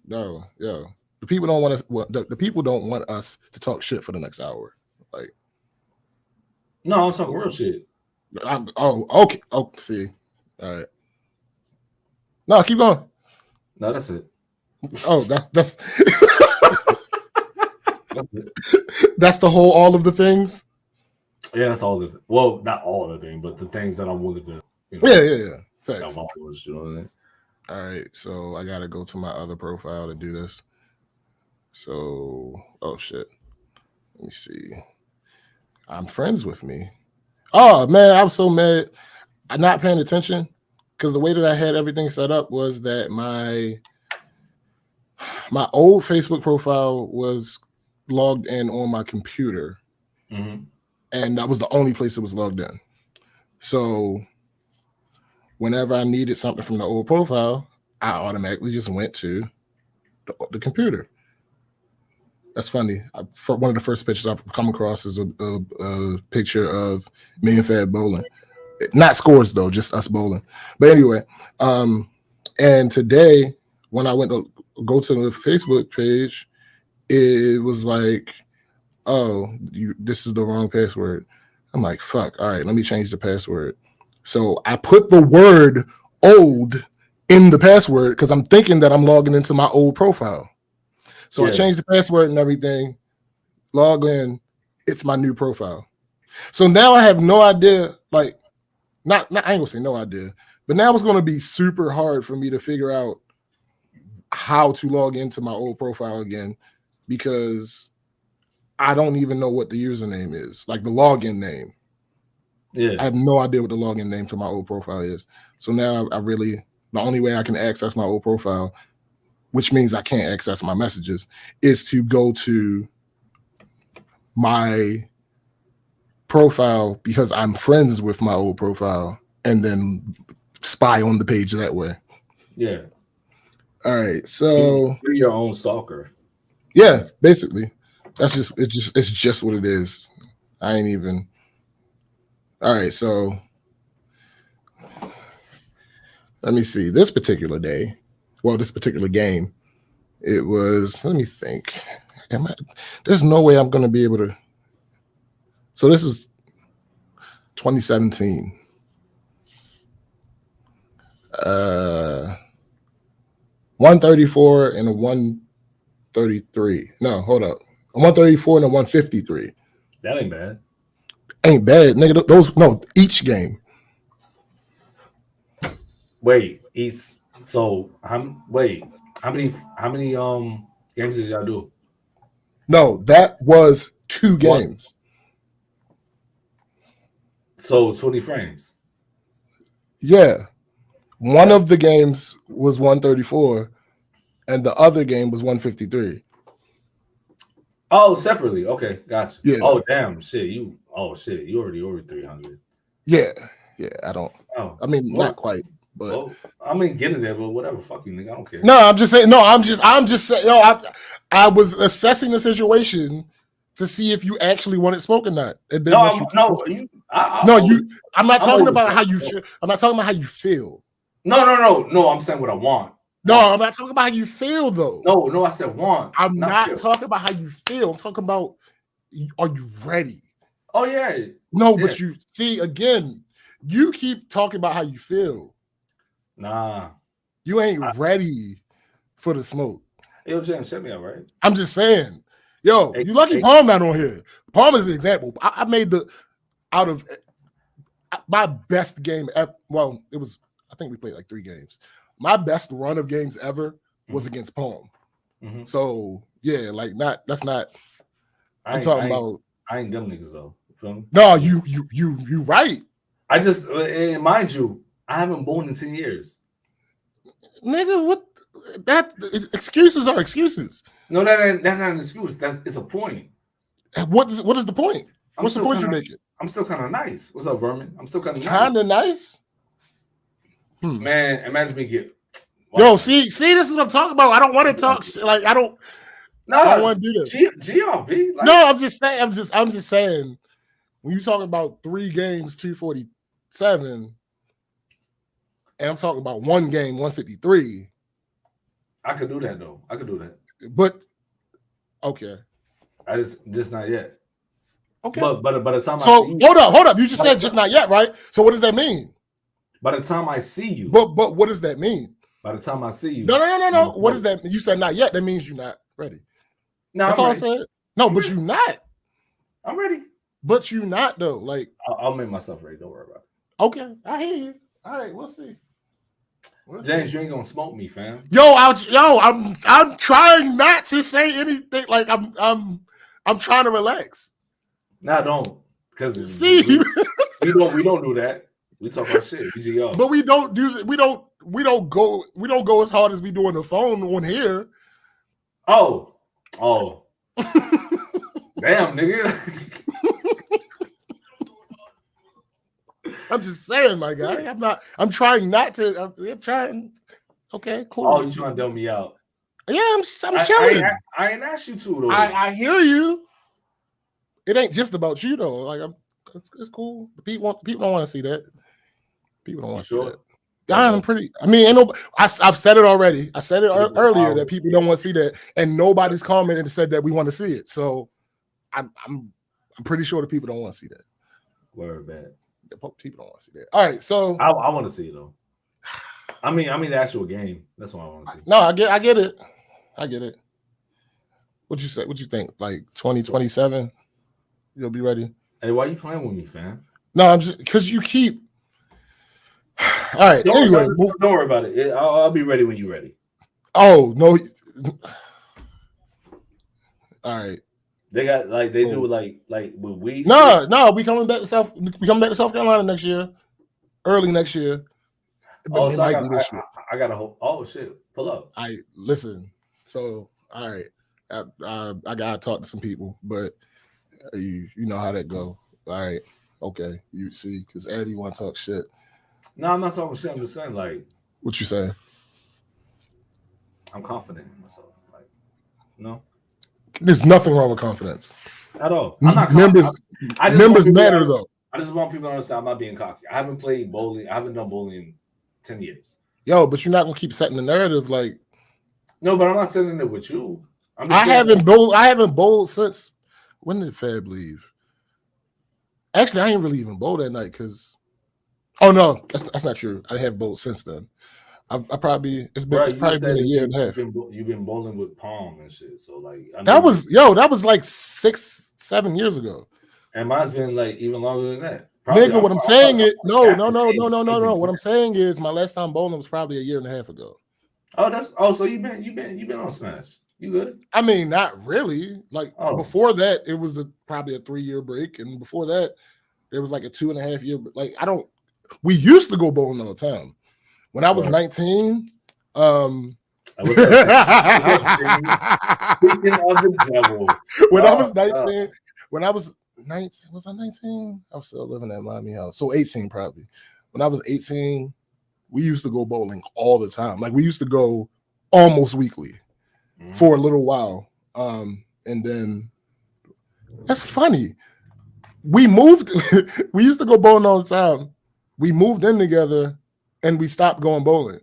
The people don't want us. Well, the people don't want us to talk shit for the next hour. Like, no, I'm talking real shit. Okay. Oh, see, all right. No, keep going. No, that's it. Oh, that's that's the whole all of the things. Yeah, that's all the. Well, not all of the things, but the things that I'm willing to. Yeah. Facts. You know what I mean? All right, so I gotta go to my other profile to do this. So, oh shit. Let me see. I'm friends with me. Oh man, I'm so mad. I'm not paying attention because the way that I had everything set up was that my old Facebook profile was logged in on my computer, and that was the only place it was logged in. So whenever I needed something from the old profile, I automatically just went to the computer. That's funny. One of the first pictures I've come across is a picture of me and Fad bowling. Not scores though, just us bowling. But anyway, and today when I went to go to the Facebook page, it was like, oh, this is the wrong password. I'm like, fuck. All right, let me change the password. So I put the word old in the password because I'm thinking that I'm logging into my old profile. So I changed the password and everything, log in, it's my new profile. So now I have no idea, like, I ain't gonna say no idea, but now it's gonna be super hard for me to figure out how to log into my old profile again because I don't even know what the username is, like the login name. Yeah. I have no idea what the login name to my old profile is. So now the only way I can access my old profile, which means I can't access my messages, is to go to my profile because I'm friends with my old profile and then spy on the page that way. Yeah. All right. So you're your own stalker. Yeah, basically. It's just what it is. I ain't even. All right. So let me see. This particular game, it was, let me think. There's no way I'm going to be able to. So this was 2017. 134 and a 1 133. No, hold up. A 134 and a 153. That ain't bad. Ain't bad, nigga. Those no each game. Wait, so how many games did y'all do? No, that was 2 games. So 20 frames. Yeah. One of the games was 134 and the other game was 153. Oh, separately. Okay, gotcha. Yeah. Oh, damn. Shit, you already over 300. Yeah. I don't. Oh, I mean, not quite, but I mean, getting there, but whatever. Fuck you, nigga. I don't care. no, I'm just saying. No, I'm just saying. No, I was assessing the situation to see if you actually want it smoke or not. I'm not talking about how you feel. I'm not talking about how you feel. No. I'm saying what I want. No, I'm not talking about how you feel though. No, I said want. I'm not talking about how you feel. I'm talking about, are you ready? Oh yeah. No, but you see again. You keep talking about how you feel. Nah. You ain't ready for the smoke. Yo, James, check me out, right? I'm just saying. Yo, you lucky Palm not on here. Palm is the example. I made out of my best game ever. Well, it was, I think we played like 3 games. My best run of games ever was against Palm. Mm-hmm. So yeah, like that's not. I ain't them niggas though. You feel me? No, you right. I just, mind you, I haven't bowled in 10 years. Nigga, what? That excuses are excuses. No, that's not an excuse. It's a point. What is the point? What's the point you're making? I'm still kind of nice. What's up, Vermin? I'm still kind of nice. Kind of nice? Man, imagine me get. Yo, see, this is what I'm talking about. I don't want to talk shit. Like, I don't want to do this. G off, B. Like, no, I'm just saying. When you talking about 3 games, 247, and I'm talking about 1 game, 153. I could do that though. I could do that. But okay. I just not yet. Okay. But by the time I see you, hold up. You just said just not yet, right? So what does that mean? By the time I see you. But what does that mean? By the time I see you. No. What does that mean? You said not yet. That means you're not ready. No, that's all I said. No, but you're not. I'm ready. But you're not though. Like I'll make myself ready. Don't worry about it. Okay, I hear you. All right, we'll see. James, you ain't gonna smoke me, fam. I'm trying not to say anything. Like I'm trying to relax. Nah, don't. Because see, we don't do that. We talk about shit. BCGz. But we don't go as hard as we do on the phone on here. Oh. Damn, nigga. I'm just saying, my guy. I'm trying not to. I'm trying. Okay, cool. Oh, you trying to dumb me out? Yeah, I'm chilling. I ain't asked you to though. I hear you. It ain't just about you though. Like it's cool. People don't want to see that. People don't want to see that. I'm pretty. I mean, I've said it already. I said it earlier that people don't want to see that, and nobody's commented and said that we want to see it. So I'm pretty sure the people don't want to see that. Word, bad. People don't want to see that. All right, so I want to see it though. I mean the actual game. That's what I want to see. No, I get it. I get it. What you say? What you think? Like 2027, you'll be ready. Hey, why you playing with me, fam? No, I'm just because you keep. All right. Don't worry about it. I'll be ready when you're ready. Oh no. All right. They got do like with weed. No, we coming back to South Carolina next year, early next year. Oh, so I got a whole. Oh shit! Pull up. Listen. So all right, I gotta talk to some people, but you know how that go. All right, okay. You see, because Eddie want to talk shit. No, I'm not talking shit. I'm just saying, like, what you saying? I'm confident in myself. Like, no. There's nothing wrong with confidence at all. I'm not members matter though. I just want people to understand I'm not being cocky. I haven't played bowling. I haven't done bowling in 10 years. Yo, but you're not gonna keep setting the narrative like. No, but I'm not setting it with you. I haven't bowled since when did Fab leave? Actually, I ain't really even bowled that night because. Oh no, that's not true. I have bowled since then. I probably it's Bro, probably been a year and a half. You've been bowling with Pong and shit. So like, That was like 6-7 years ago. And mine's been like even longer than that. Probably, nigga, what I'm saying is no. What I'm saying is my last time bowling was probably a year and a half ago. So you've been on Smash. You good? I mean, not really. Like before that, it was probably a 3-year break, and before that, there was like a 2.5 year. Like we used to go bowling all the time. When I was 19, Speaking of the devil, when I was 19, was I 19? I was still living at Miami House, so 18 probably. When I was 18, we used to go bowling all the time. Like we used to go almost weekly for a little while, and then that's funny. We moved. We used to go bowling all the time. We moved in together, and we stopped going bowling.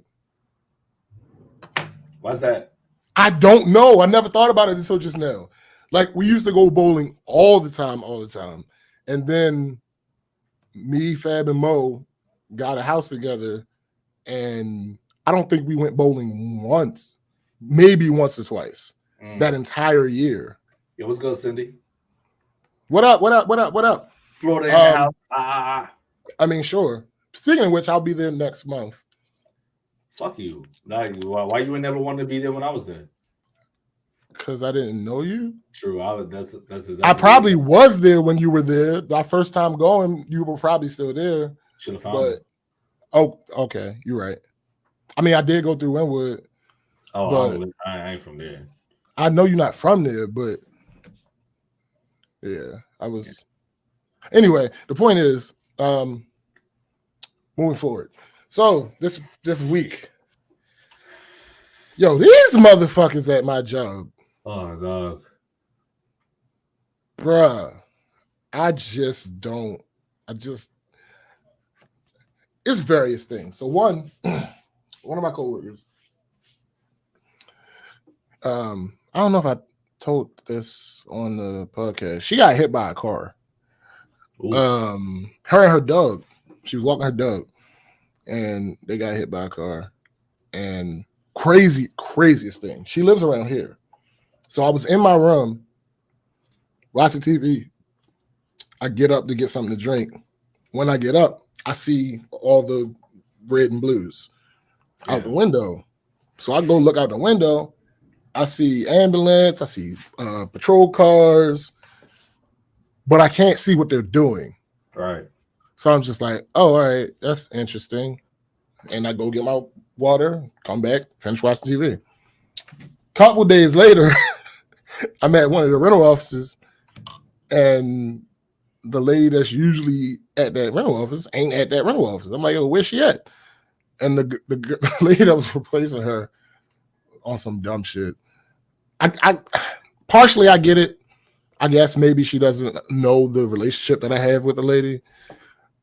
Why's that? I don't know. I never thought about it until just now. Like we used to go bowling all the time, and then me, Fab, and Mo got a house together, and I don't think we went bowling once, maybe once or twice that entire year. Yo, what's good, Cindy? What up? Florida in the house. I mean, sure. Speaking of which, I'll be there next month. Fuck you. Why you never wanted to be there when I was there? Because I didn't know you. True. That's exactly. I probably was there when you were there. My first time going, you were probably still there. Should have found me. Oh, okay. You're right. I mean, I did go through Wynwood. Oh, but I ain't from there. I know you're not from there, but yeah, I was. Anyway, the point is, moving forward. So this week, yo, these motherfuckers at my job. Oh, dog. Bruh, it's various things. So one of my coworkers, I don't know if I told this on the podcast. She got hit by a car. Ooh. Her and her dog. She was walking her dog, and they got hit by a car. And craziest thing. She lives around here. So I was in my room watching TV. I get up to get something to drink. When I get up, I see all the red and blues out the window. So I go look out the window. I see ambulance. I see patrol cars. But I can't see what they're doing. Right. So I'm just like, oh, all right, that's interesting. And I go get my water, come back, finish watching TV. Couple days later, I'm at one of the rental offices, and the lady that's usually at that rental office ain't at that rental office. I'm like, yo, where's she at? And the lady that was replacing her on some dumb shit. I partially I get it. I guess maybe she doesn't know the relationship that I have with the lady.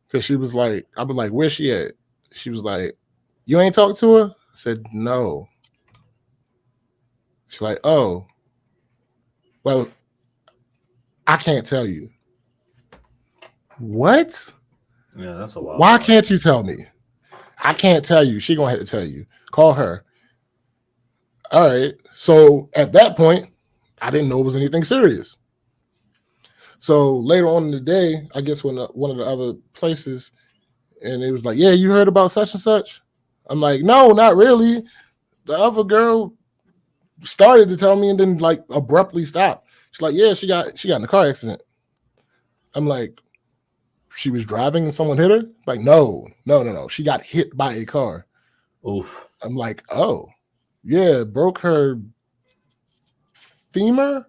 Because she was like, I've been like, where's she at? She was like, you ain't talked to her? I said, no. She's like, oh, well, I can't tell you. What? Yeah, that's a lot. Why can't you tell me? I can't tell you. She gonna have to tell you. Call her. All right. So at that point, I didn't know it was anything serious. So later on in the day, I guess when one of the other places, and it was like, yeah, you heard about such and such? I'm like, no, not really. The other girl started to tell me and then like abruptly stopped. She's like, yeah, she got in a car accident. I'm like, she was driving and someone hit her? Like, no. She got hit by a car. Oof. I'm like, oh, yeah, broke her femur.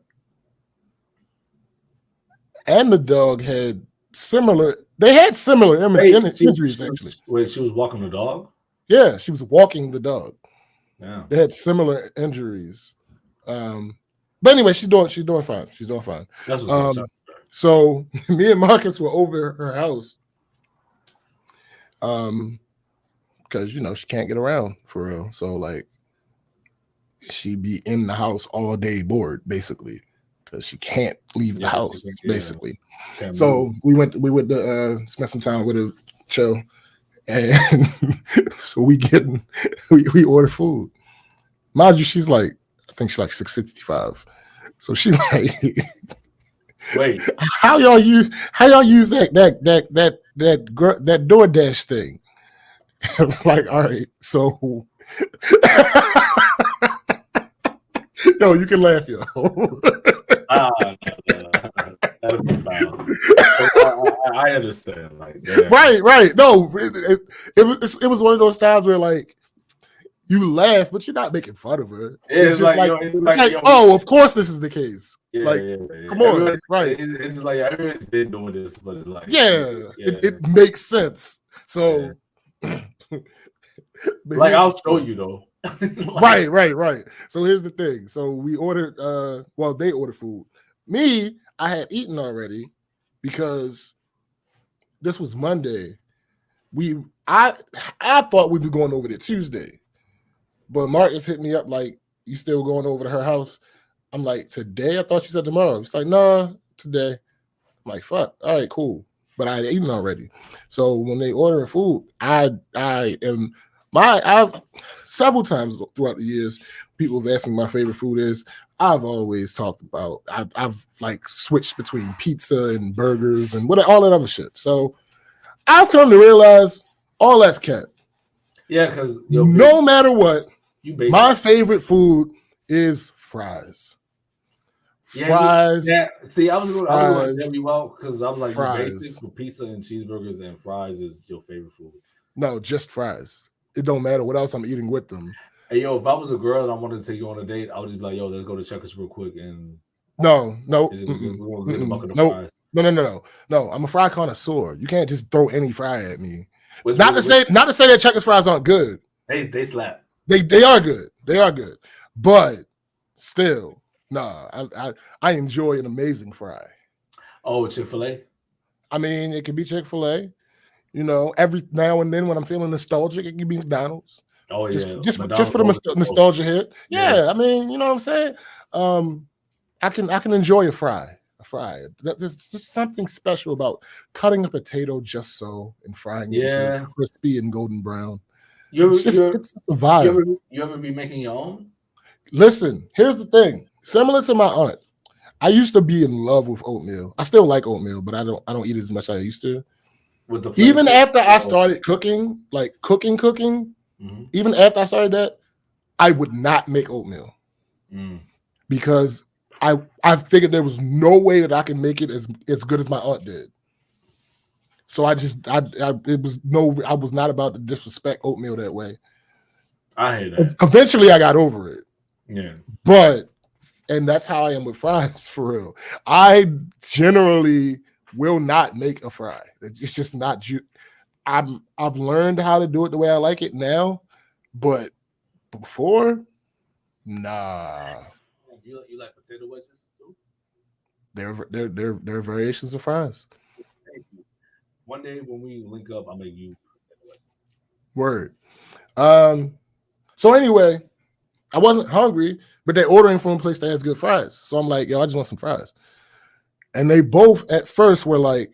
And the dog had similar injuries, actually. Wait, she was walking the dog? Yeah, she was walking the dog. Yeah. They had similar injuries. But anyway, she's doing fine. She's doing fine. That's what's so me and Marcus were over her house. Because she can't get around for real. So like she be in the house all day bored, basically. Because she can't leave the house, basically. So we went to spend some time with her, chill, And so we order food. Mind you, she's like, I think she's like 665. So she like, Wait, how y'all use that DoorDash thing? I was like, all right, so yo, you can laugh, yo. That'll be foul. I understand. Like, damn. Right. No, it was one of those times where like you laugh, but you're not making fun of her. It's just like, oh, of course this is the case. Yeah, like, come on, right? It's like everyone's been doing this, but it's like, it makes sense. So, like, I'll show you though. Like, right. So here's the thing. So we ordered. Well, they ordered food. Me, I had eaten already because this was Monday. I thought we were going over there Tuesday, but Marcus hit me up like, "You still going over to her house?" I'm like, "Today?" I thought you said tomorrow. He's like, "Nah, today." I'm like, "Fuck, all right, cool." But I had eaten already. So when they order food, I've several times throughout the years, people have asked me my favorite food is. I've always talked about I've like switched between pizza and burgers and all that other shit. So I've come to realize all that's cat. Yeah, because no matter what, my favorite food is fries. Fries. Yeah. See, I was going to tell you out because I was like, you basic for pizza and cheeseburgers and fries is your favorite food. No, just fries. It don't matter what else I'm eating with them. Hey, yo, if I was a girl and I wanted to take you on a date, I would just be like, yo, let's go to Checkers real quick. And no. We're going to get a bucket of fries. No. I'm a fry connoisseur. You can't just throw any fry at me. Not to say that Checkers fries aren't good. They slap. They are good. They are good. But still, nah, I enjoy an amazing fry. Oh, Chick-fil-A? I mean, it could be Chick-fil-A. You know, every now and then when I'm feeling nostalgic, it can be McDonald's. Oh, yeah. Just for the nostalgia hit. Yeah, I mean, you know what I'm saying? I can enjoy a fry. There's just something special about cutting a potato just so and frying it until it's crispy and golden brown. It's a vibe. You ever be making your own? Listen, here's the thing. Similar to my aunt, I used to be in love with oatmeal. I still like oatmeal, but I don't eat it as much as I used to. Even after I started cooking, like cooking, even after I started that, I would not make oatmeal because I figured there was no way that I can make it as good as my aunt did. So I was not about to disrespect oatmeal that way. I hate that. Eventually I got over it. Yeah. And that's how I am with fries for real. I generally will not make a fry. It's just not. I've learned how to do it the way I like it now, but before, nah. You like potato wedges too? They're variations of fries. One day when we link up, I'll make you. Word. So anyway, I wasn't hungry, but they're ordering from a place that has good fries. So I'm like, yo, I just want some fries. And they both at first were like,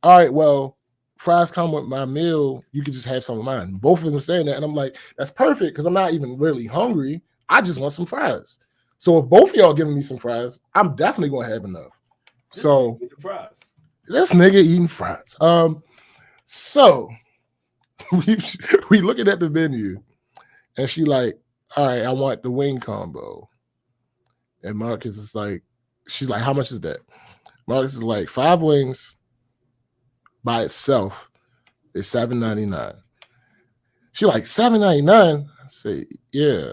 all right, well, fries come with my meal. You could just have some of mine. Both of them were saying that. And I'm like, that's perfect because I'm not even really hungry. I just want some fries. So if both of y'all giving me some fries, I'm definitely going to have enough. So this nigga eating fries. So we looking at the menu and she like, all right, I want the wing combo. And Marcus is like, she's like, how much is that? Marcus is like, 5 wings by itself is $7.99. She like, $7.99? I say, yeah.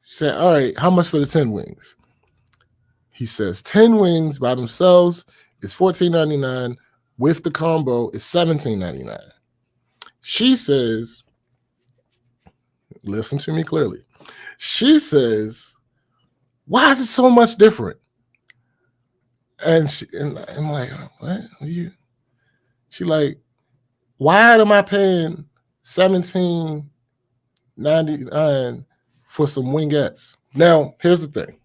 She said, all right, how much for the 10 wings? He says 10 wings by themselves is $14.99. With the combo is $17.99. She says, listen to me clearly. She says, why is it so much different? And I'm like, what? She like, why am I paying $17.99 for some wingettes? Now, here's the thing.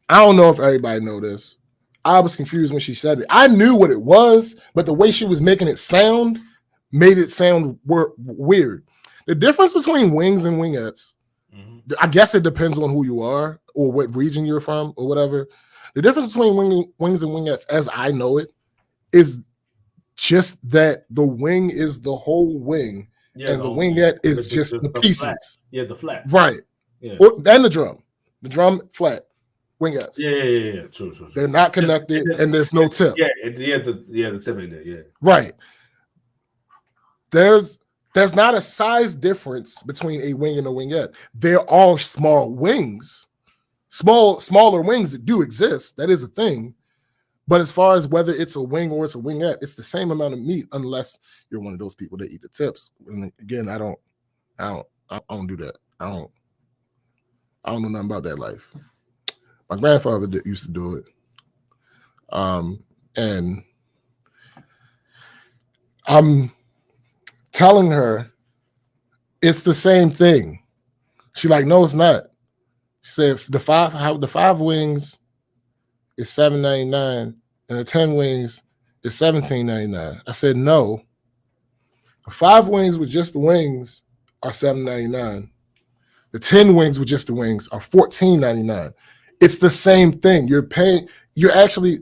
I don't know if everybody know this. I was confused when she said it. I knew what it was, but the way she was making it sound made it sound weird. The difference between wings and wingettes, I guess it depends on who you are or what region you're from or whatever. The difference between wings and wingettes, as I know it, is just that the wing is the whole wing, and the wingette is just the pieces. Flat. Yeah, the flat. Right. Yeah. And the drum flat. Wingettes. Yeah. True. They're not connected, and there's no tip. The tip ain't there. Yeah. Right. There's not a size difference between a wing and a wingette. They're all small wings, smaller wings that do exist. That is a thing. But as far as whether it's a wing or it's a wingette, it's the same amount of meat, unless you're one of those people that eat the tips. And again, I don't do that. I don't know nothing about that life. My grandfather used to do it. And I'm telling her it's the same thing. She's like, no, it's not. She said the five wings is $7.99 and the 10 wings is $17.99. I said no. The 5 wings with just the wings are $7.99. The 10 wings with just the wings are $14.99. It's the same thing. You're paying technically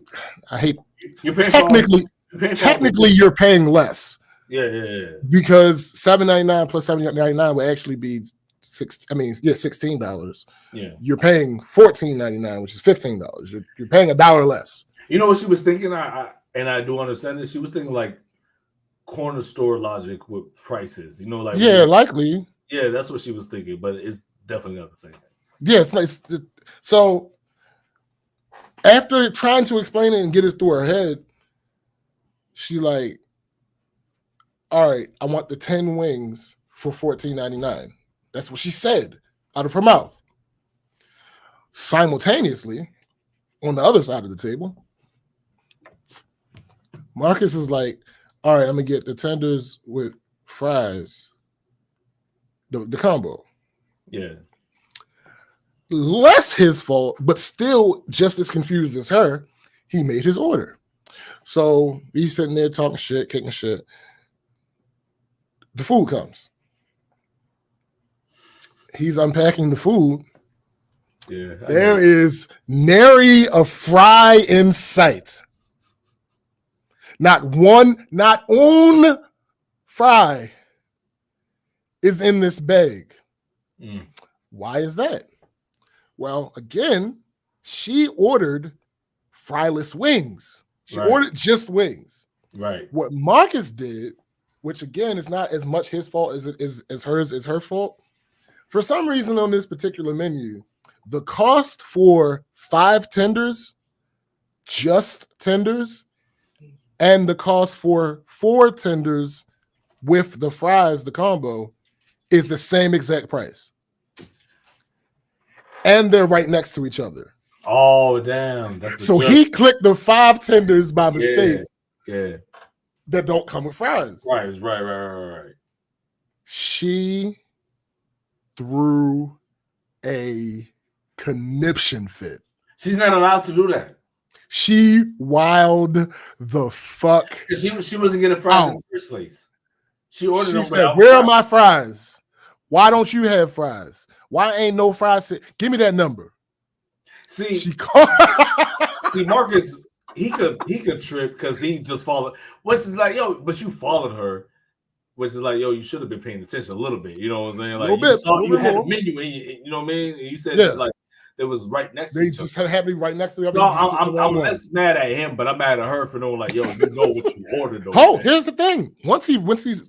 you're paying less. Yeah. Because $7.99 plus $7.99 would actually be $16. Yeah. You're paying $14.99, which is $15. You're paying $1 less. You know what she was thinking? I do understand it. She was thinking like corner store logic with prices. You know, like likely. Yeah, that's what she was thinking, but it's definitely not the same thing. Yeah, it's nice. So after trying to explain it and get it through her head, she like, all right, I want the 10 wings for $14.99. That's what she said out of her mouth. Simultaneously, on the other side of the table, Marcus is like, all right, I'm going to get the tenders with fries, the combo. Yeah. Less his fault, but still just as confused as her, he made his order. So he's sitting there talking shit, kicking shit. The food comes. He's unpacking the food. Yeah, there is nary a fry in sight. Not one fry is in this bag. Why is that? Well, again, she ordered fryless wings. She ordered just wings. Right. What Marcus did, which again is not as much his fault as it is as hers is her fault. For some reason on this particular menu, the cost for 5 tenders, just tenders, and the cost for 4 tenders with the fries, the combo, is the same exact price. And they're right next to each other. Oh, damn. So he clicked the 5 tenders by mistake. Yeah. That don't come with fries. Right. She threw a conniption fit. She's not allowed to do that. She wilded the fuck. She wasn't getting fries in the first place. She ordered them. She said, "Where are my fries? Why don't you have fries? Why ain't no fries? Give me that number." See, she called. See, Marcus, he could trip because he just followed. Which is like, yo, but you followed her. Which is like, yo, you should have been paying attention a little bit. You know what I'm saying? Like, you had the menu, and you know what I mean? And you said like it was right next to each other. They just had me right next to everything. No, I'm less mad at him, but I'm mad at her for knowing, like, yo, you know what you ordered. Oh, here's the thing. Once he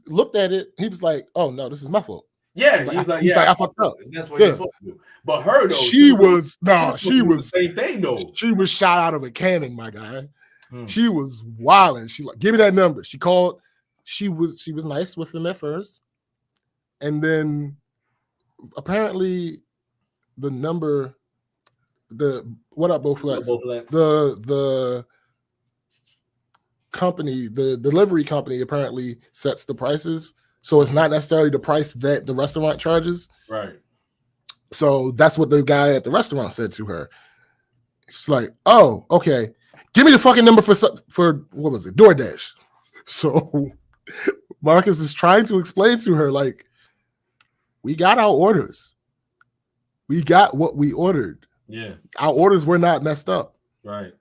looked at it, he was like, oh, no, this is my fault. Yeah, he's like, I fucked up. That's what you're supposed to do. But her, though, she was the same thing, though. She was shot out of a cannon, my guy. She was wilding. She like, give me that number. She called. She was nice with him at first, and then apparently the number, what up, Bowflex? The company, the delivery company apparently sets the prices, so it's not necessarily the price that the restaurant charges. Right. So that's what the guy at the restaurant said to her. It's like, oh, okay, give me the fucking number for what was it, DoorDash. So Marcus is trying to explain to her, like, we got our orders. We got what we ordered. Yeah. Our orders were not messed up. Right.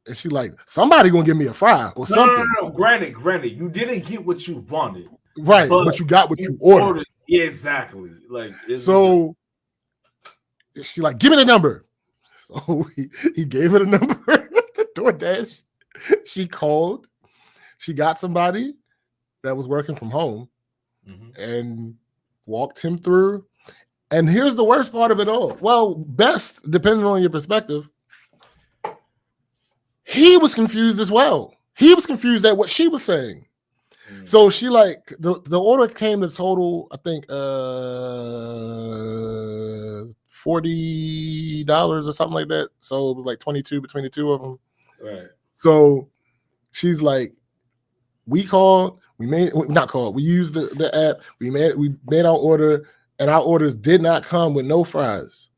And she like, somebody gonna give me a fry or something. No. Granted, you didn't get what you wanted. Right, but you got what you ordered. Yeah, exactly. Like, so she like, give me the number. So he gave her the number to DoorDash. She called. She got somebody that was working from home and walked him through. And here's the worst part of it all. Well, best, depending on your perspective. He was confused as well. He was confused at what she was saying. So she like, the order came to total, I think, $40 or something like that. So it was like 22 between the two of them. Right. So she's like, we used the app, we made our order, and our orders did not come with no fries.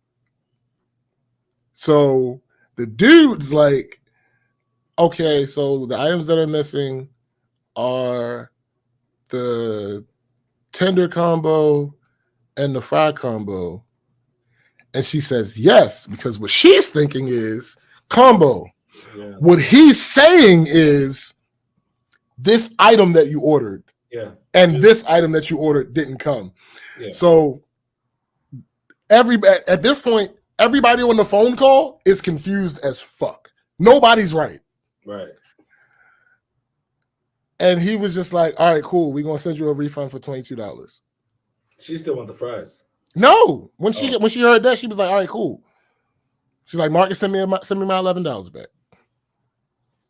So the dude's like, okay, so the items that are missing are the tender combo and the fry combo. And she says yes, because what she's thinking is combo. Yeah. What he's saying is this item that you ordered, and this item that you ordered didn't come. Yeah. So at this point, everybody on the phone call is confused as fuck. Nobody's right. Right. And he was just like, all right, cool. We're going to send you a refund for $22. She still want the fries. No. When she heard that, she was like, all right, cool. She's like, Marcus, send me my $11 back.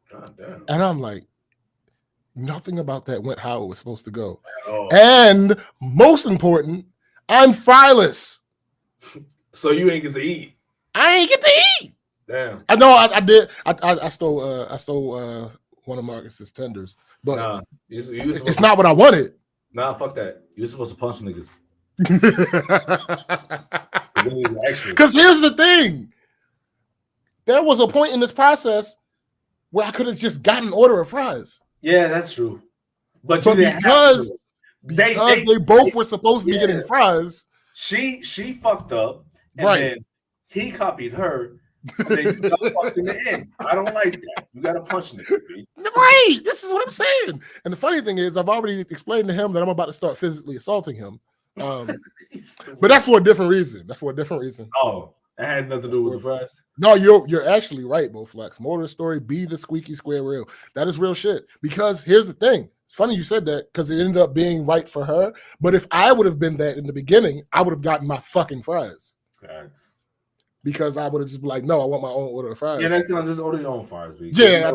God damn. And I'm like, nothing about that went how it was supposed to go. Oh. And most important, I'm fryless. So you ain't get to eat. I ain't get to eat. Damn. I know I did. I stole one of Marcus's tenders, but it's not what I wanted. Nah, fuck that. You're supposed to punch niggas. Because here's the thing. There was a point in this process where I could have just gotten an order of fries. Yeah, that's true. But because they both were supposed to be getting fries. She fucked up, and then he copied her. And then you got fucked in the end. I don't like that. You got to punch niggas. Right. This is what I'm saying. And the funny thing is, I've already explained to him that I'm about to start physically assaulting him. But that's for a different reason. Oh, it had nothing to do with the fries. No, you're actually right, Bo Flex. Motor story, be the squeaky square real. That is real shit. Because here's the thing. It's funny you said that because it ended up being right for her. But if I would have been that in the beginning, I would have gotten my fucking fries. Thanks. Because I would have just been like, no, I want my own order of fries. Yeah, next time just order your own fries, B. Yeah.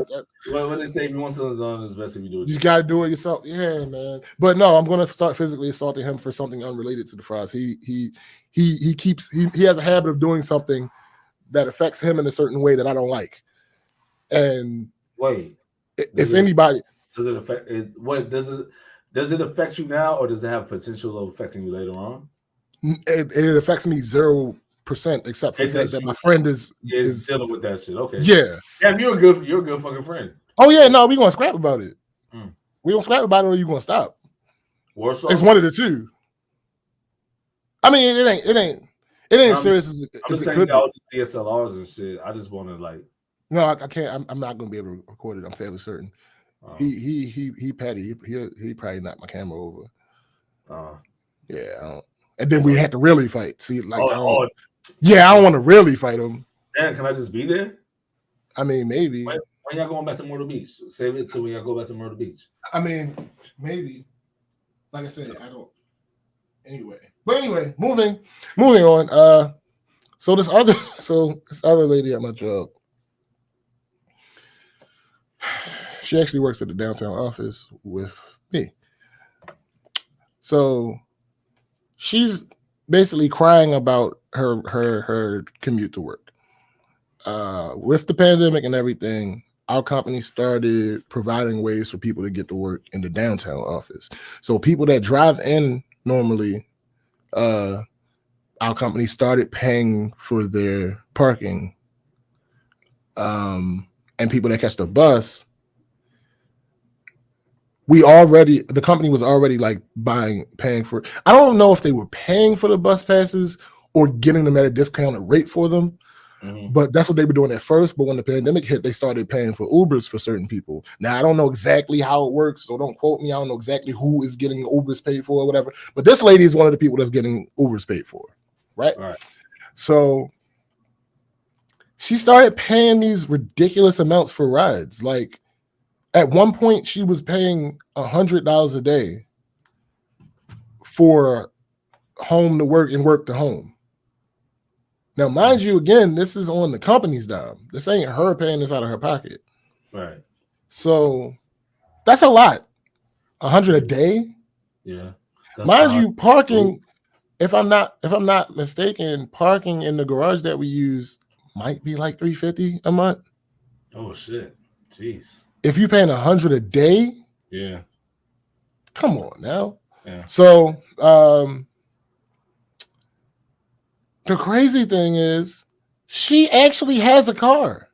What they say, if you want something done, it's best if you do it. You got to do it yourself. Yeah, man. But no, I'm going to start physically assaulting him for something unrelated to the fries. He has a habit of doing something that affects him in a certain way that I don't like. And wait, if anybody does it affect it? What does it affect you now, or does it have potential of affecting you later on? It affects me 0%, except for the fact that my friend is dealing with that shit. Okay. Yeah. Damn, you're a good fucking friend. Oh yeah, no, we gonna scrap about it. We gonna scrap about it, or you gonna stop? Warsaw? It's one of the two. I mean, it ain't as serious as it could be. All the DSLRs and shit. I just want to like. No, I can't. I'm not gonna be able to record it. I'm fairly certain. He Patty. He probably knocked my camera over. Yeah, I don't. And then we had to really fight. See, like, I don't want to really fight him. Damn, can I just be there? I mean, maybe. When y'all going back to Myrtle Beach? Save it till when y'all go back to Myrtle Beach. I mean, maybe. Like I said, I don't. But anyway, moving on. So this other lady at my job, she actually works at the downtown office with me. So she's basically crying about her commute to work. With the pandemic and everything, our company started providing ways for people to get to work in the downtown office. So people that drive in normally, our company started paying for their parking. And people that catch the bus, the company was already like paying for it. I don't know if they were paying for the bus passes or getting them at a discounted rate for them. But that's what they were doing at first. But when the pandemic hit, they started paying for Ubers for certain people. Now, I don't know exactly how it works, so don't quote me. I don't know exactly who is getting Ubers paid for or whatever. But this lady is one of the people that's getting Ubers paid for, right? So she started paying these ridiculous amounts for rides. Like at one point, she was paying $100 a day for home to work and work to home. Now, mind you, again, this is on the company's dime. This ain't her paying this out of her pocket. Right. So that's a lot. $100 a day. Yeah. Mind you, parking, if I'm not mistaken, parking in the garage that we use might be like $350 a month. Oh shit. Jeez. If you're paying $100 a day, yeah. Come on now. Yeah. So the crazy thing is, she actually has a car.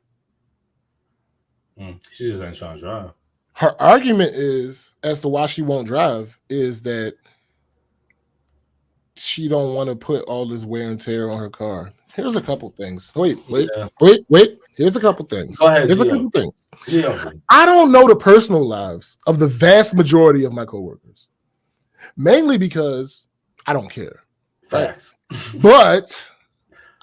She just ain't trying to drive. Her argument is, as to why she won't drive, is that she don't want to put all this wear and tear on her car. Here's a couple things. Wait. Here's a couple things. Go ahead, Here's Gio. a couple things. Gio. I don't know the personal lives of the vast majority of my coworkers, mainly because I don't care. Facts. Right? But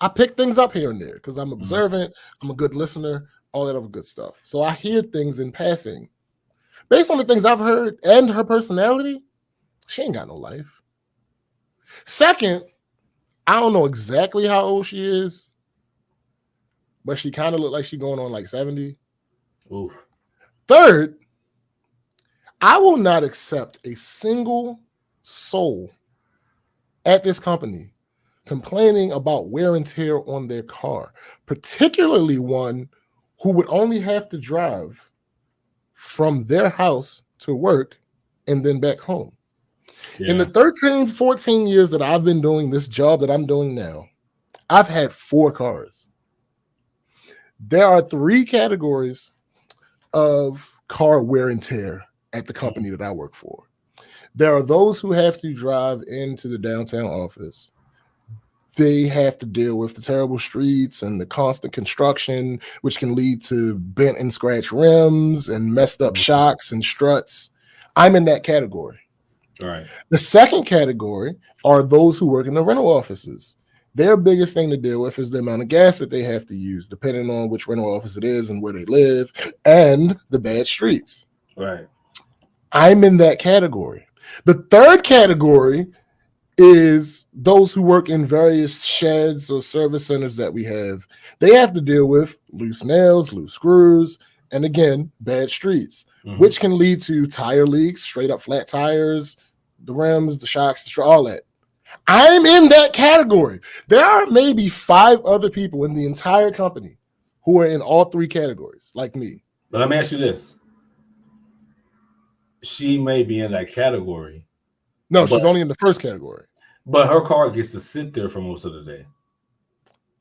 I pick things up here and there because I'm observant, I'm a good listener, all that other good stuff. So I hear things in passing. Based on the things I've heard and her personality, she ain't got no life. Second, I don't know exactly how old she is, but she kind of looked like she's going on like 70. Oof. Third, I will not accept a single soul at this company complaining about wear and tear on their car, particularly one who would only have to drive from their house to work and then back home. Yeah. In the 13, 14 years that I've been doing this job that I'm doing now, I've had 4 cars. There are 3 categories of car wear and tear at the company that I work for. There are those who have to drive into the downtown office. They have to deal with the terrible streets and the constant construction, which can lead to bent and scratched rims and messed up shocks and struts. I'm in that category. All right. The second category are those who work in the rental offices. Their biggest thing to deal with is the amount of gas that they have to use, depending on which rental office it is and where they live, and the bad streets. Right. I'm in that category. The third category is those who work in various sheds or service centers that we have. They have to deal with loose nails, loose screws, and again, bad streets, which can lead to tire leaks, straight up flat tires, the rims, the shocks, all that. I'm in that category. There are maybe 5 other people in the entire company who are in all 3 categories, like me. But let me ask you this. She may be in that category. No, she's only in the first category. But her car gets to sit there for most of the day.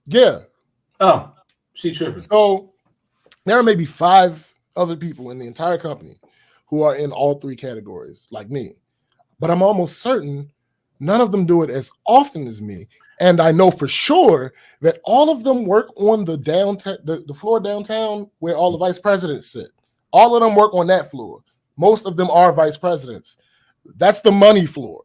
Yeah. Oh, she tripping. So there are maybe 5 other people in the entire company who are in all 3 categories, like me. But I'm almost certain none of them do it as often as me. And I know for sure that all of them work on the downtown, the floor downtown where all the vice presidents sit. All of them work on that floor. Most of them are vice presidents. That's the money floor.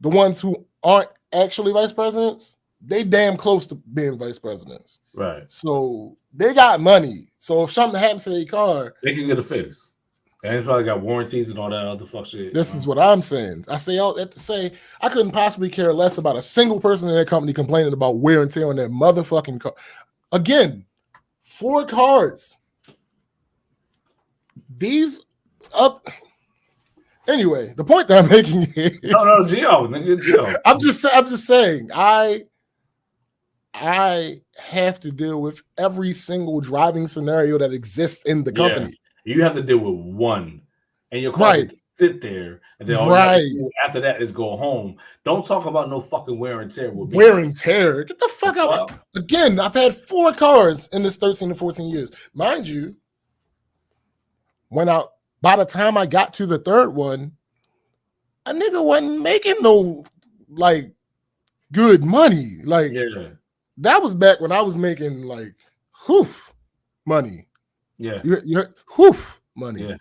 The ones who aren't actually vice presidents, they damn close to being vice presidents. Right. So they got money. So if something happens to their car, they can get a fix. And they probably got warranties and all that other fuck shit. This is what I'm saying. I say all that to say I couldn't possibly care less about a single person in their company complaining about wear and tear on their motherfucking car. Again, 4 cars. These up. Anyway, the point that I'm making is no, Gio, nigga, Gio. I'm just saying, I have to deal with every single driving scenario that exists in the company. Yeah. You have to deal with one, and your car sit there, and then all you have to do after that is go home. Don't talk about no fucking wear and tear. Wear and tear. Get the fuck out. Again, I've had 4 cars in this 13 to 14 years. Mind you, when by the time I got to the third one, a nigga wasn't making no like good money. Like that was back when I was making like hoof money. Yeah. You heard hoof money.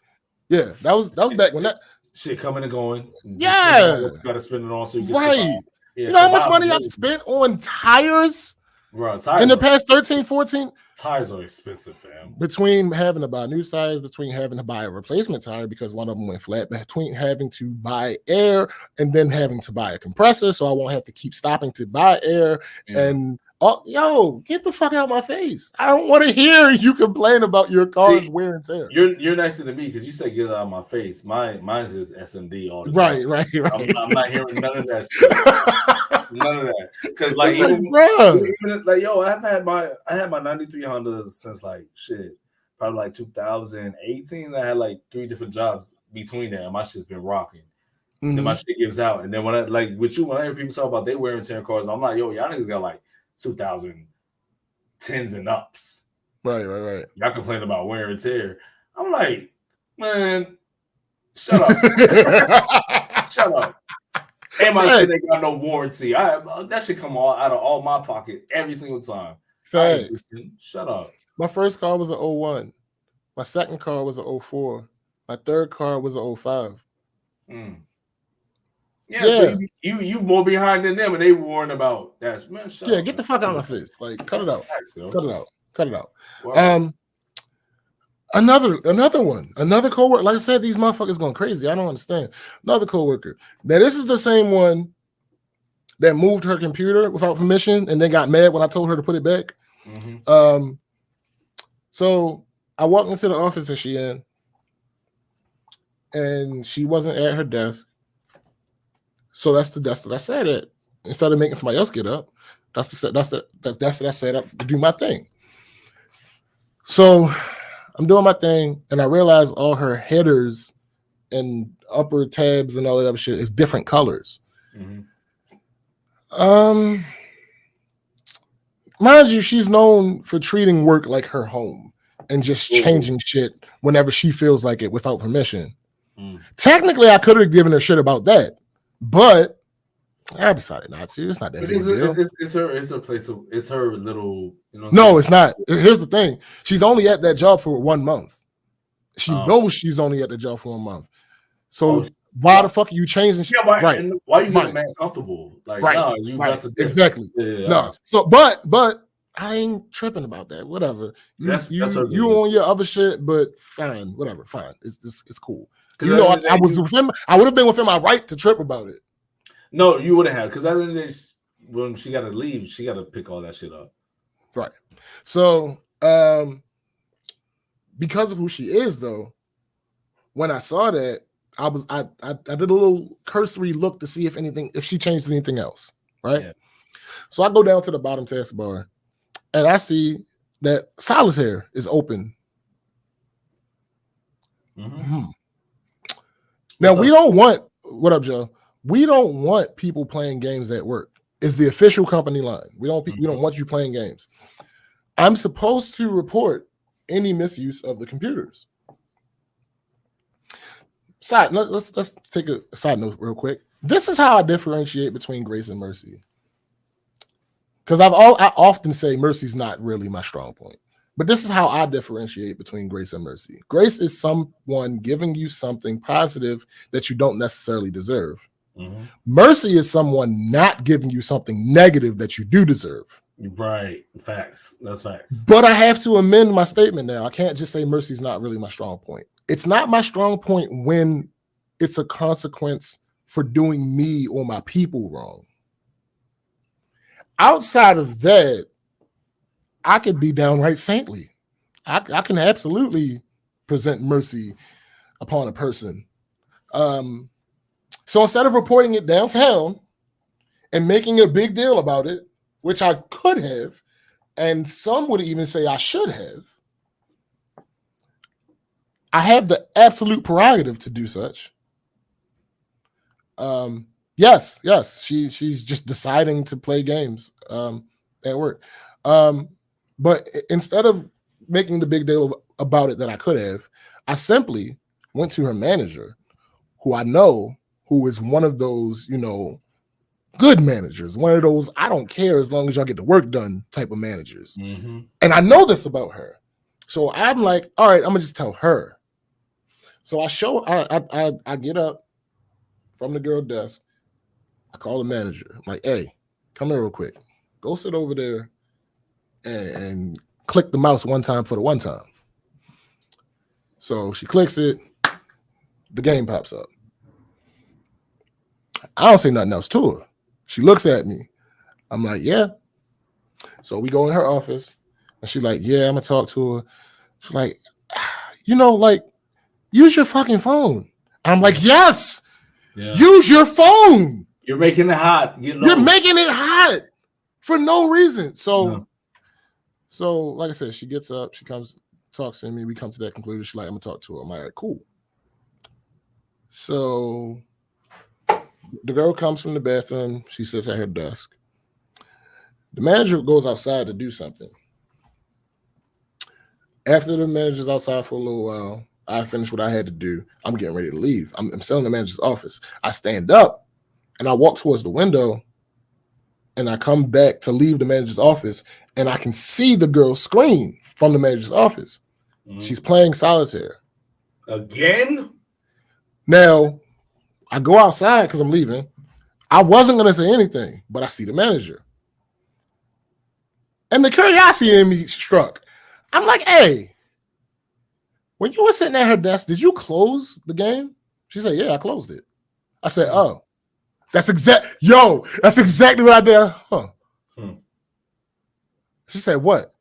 Yeah. That was back when that shit coming and going. Yeah. You gotta spend it on so you can right. survive. Yeah, you know how much money I've spent on tires? Bro, tires in the past 13, 14? Tires are expensive, fam. Between having to buy new tires, between having to buy a replacement tire because one of them went flat, between having to buy air and then having to buy a compressor so I won't have to keep stopping to buy air. And yo, get the fuck out of my face. I don't want to hear you complain about your car's wear and tear. You're nicer than me because you say get out of my face. Mine's is SMD all the time. Right. I'm not hearing none of that shit. None of that. Because like, even like, yo, I had my 93 Honda since like shit, probably like 2018. I had like 3 different jobs between there. And my shit's been rocking. Mm-hmm. Then my shit gives out. And then when I like with you, when I hear people talk about they wear and tear cars, I'm like, yo, y'all niggas got like 2010s and ups. Right. Y'all complain about wear and tear. I'm like, man, shut up. Shut up. And my shit ain't got no warranty. That should come out of all my pocket every single time. Shut up. My first car was an 01. My second car was an 04. My third car was an 05. Yeah. So you more behind than them, and they warned about that. Man, shut up. Get the fuck out of my face. Like, cut it out. Cut it out. Wow. Another one. Another coworker. Like I said, these motherfuckers going crazy. I don't understand. Another coworker. Now, this is the same one that moved her computer without permission and then got mad when I told her to put it back. Mm-hmm. So I walked into the office that she in, and she wasn't at her desk. So that's the desk that I sat at. Instead of making somebody else get up, that's the desk that I sat up to do my thing. So I'm doing my thing, and I realize all her headers and upper tabs and all that other shit is different colors. Mm-hmm. Mind you, she's known for treating work like her home and just changing shit whenever she feels like it without permission. Technically, I could have given her shit about that, but I decided not to. It's not that big a deal. It's her place. It's her little. No, it's not. Here's the thing. She's only at that job for 1 month. She knows she's only at the job for 1 month. So why the fuck are you changing shit? Yeah, why are you getting mad comfortable? Like, no, you exactly. Yeah. No. So, but I ain't tripping about that. Whatever. You on your other shit, but fine. Whatever. Fine. It's cool. You know, I was with him. I would have been within my right to trip about it. No, you wouldn't have, because at the end of the day, when she got to leave, she got to pick all that shit up. Right. So, because of who she is, though, when I saw that, I did a little cursory look to see if she changed anything else. Right. Yeah. So I go down to the bottom taskbar, and I see that Solitaire is open. Mm-hmm. Now we don't want. What up, Joe? We don't want people playing games at work. It's the official company line. We don't want you playing games. I'm supposed to report any misuse of the computers. Let's take a side note real quick. This is how I differentiate between Grace and Mercy. Because I often say Mercy's not really my strong point. But this is how I differentiate between Grace and Mercy. Grace is someone giving you something positive that you don't necessarily deserve. Mm-hmm. Mercy is someone not giving you something negative that you do deserve. Right. Facts. That's facts. But I have to amend my statement now. I can't just say Mercy's not really my strong point. It's not my strong point when it's a consequence for doing me or my people wrong. Outside of that, I could be downright saintly. I can absolutely present mercy upon a person. So instead of reporting it downtown and making a big deal about it, which I could have, and some would even say I should have, I have the absolute prerogative to do such. Yes, she's just deciding to play games at work. But instead of making the big deal about it that I could have, I simply went to her manager, who I know, who is one of those, good managers, one of those I don't care as long as y'all get the work done type of managers. Mm-hmm. And I know this about her. So I'm like, all right, I'm gonna just tell her. So I get up from the girl desk. I call the manager. I'm like, hey, come here real quick. Go sit over there and click the mouse one time for the one time. So she clicks it. The game pops up. I don't say nothing else to her. She looks at me. I'm like, yeah. So we go in her office, and she's like, yeah, I'm gonna talk to her. She's like, like, use your fucking phone. And I'm like, yes, use your phone. You're making it hot. You're making it hot for no reason. So like I said, she gets up, she comes, talks to me. We come to that conclusion. She's like, I'm gonna talk to her. I'm like, all right, cool. So the girl comes from the bathroom. She sits at her desk. The manager goes outside to do something. After the manager's outside for a little while, I finished what I had to do. I'm getting ready to leave. I'm still in the manager's office. I stand up and I walk towards the window and I come back to leave the manager's office and I can see the girl scream from the manager's office. Mm-hmm. She's playing solitaire. Again? Now, I go outside because I'm leaving. I wasn't going to say anything, but I see the manager. And the curiosity in me struck. I'm like, hey, when you were sitting at her desk, did you close the game? She said, yeah, I closed it. I said, oh, that's exactly what I did. Huh. She said, what?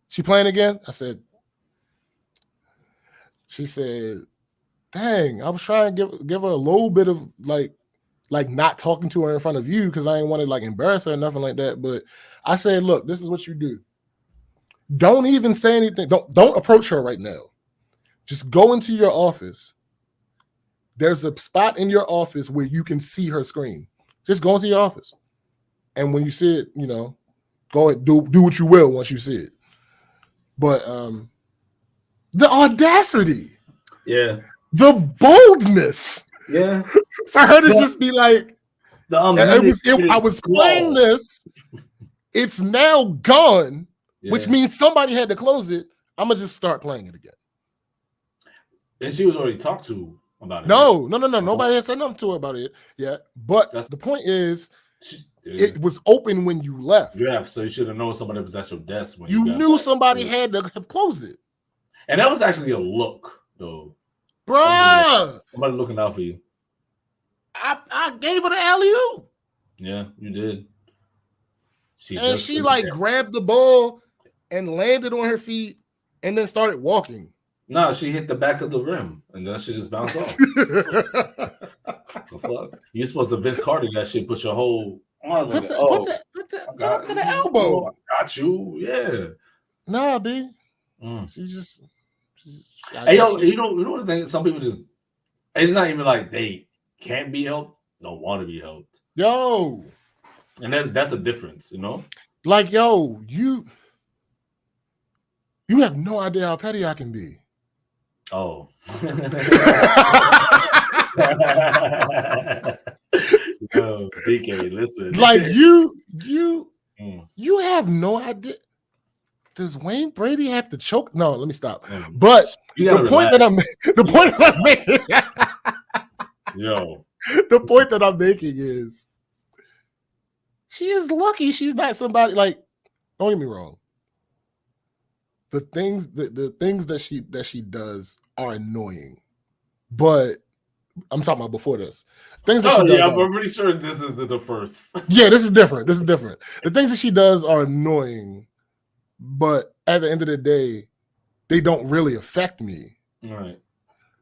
She playing again? I said, she said, dang, I was trying to give her a little bit of like not talking to her in front of you because I didn't want to like embarrass her or nothing like that. But I said, look, this is what you do. Don't even say anything. Don't approach her right now. Just go into your office. There's a spot in your office where you can see her screen. Just go into your office. And when you see it, go ahead, do what you will once you see it. But the audacity. Yeah. The boldness. Yeah. For her to just be like, I was playing this. It's now gone, which means somebody had to close it. I'm gonna just start playing it again. And she was already talked to about it. No. Nobody has said nothing to her about it yet. But the point is, it was open when you left. Yeah, so you should have known somebody was at your desk when you knew somebody had to have closed it. And that was actually a look, though. Bruh. Somebody looking out for you. I gave her the alley-oop. Yeah, you did. She grabbed the ball and landed on her feet and then started walking. No, she hit the back of the rim and then she just bounced off. The fuck? You're supposed to Vince Carter that shit, put your whole arm put it. up to the elbow. I got you, yeah. Nah, B. Hey, yo, you know the thing? Some people just, it's not even like they can't be helped, don't want to be helped. Yo. And that's a difference, Like, yo, you have no idea how petty I can be. Oh. Yo, DK, listen. Like you have no idea. Does Wayne Brady have to choke? No, let me stop. But the point that I'm making, yo, the point that I'm making is, she is lucky she's not somebody like. Don't get me wrong. The things that she does are annoying, but I'm talking about before this. Things that she does. I'm pretty sure this is the first. Yeah, this is different. The things that she does are annoying, but at the end of the day, they don't really affect me. Right.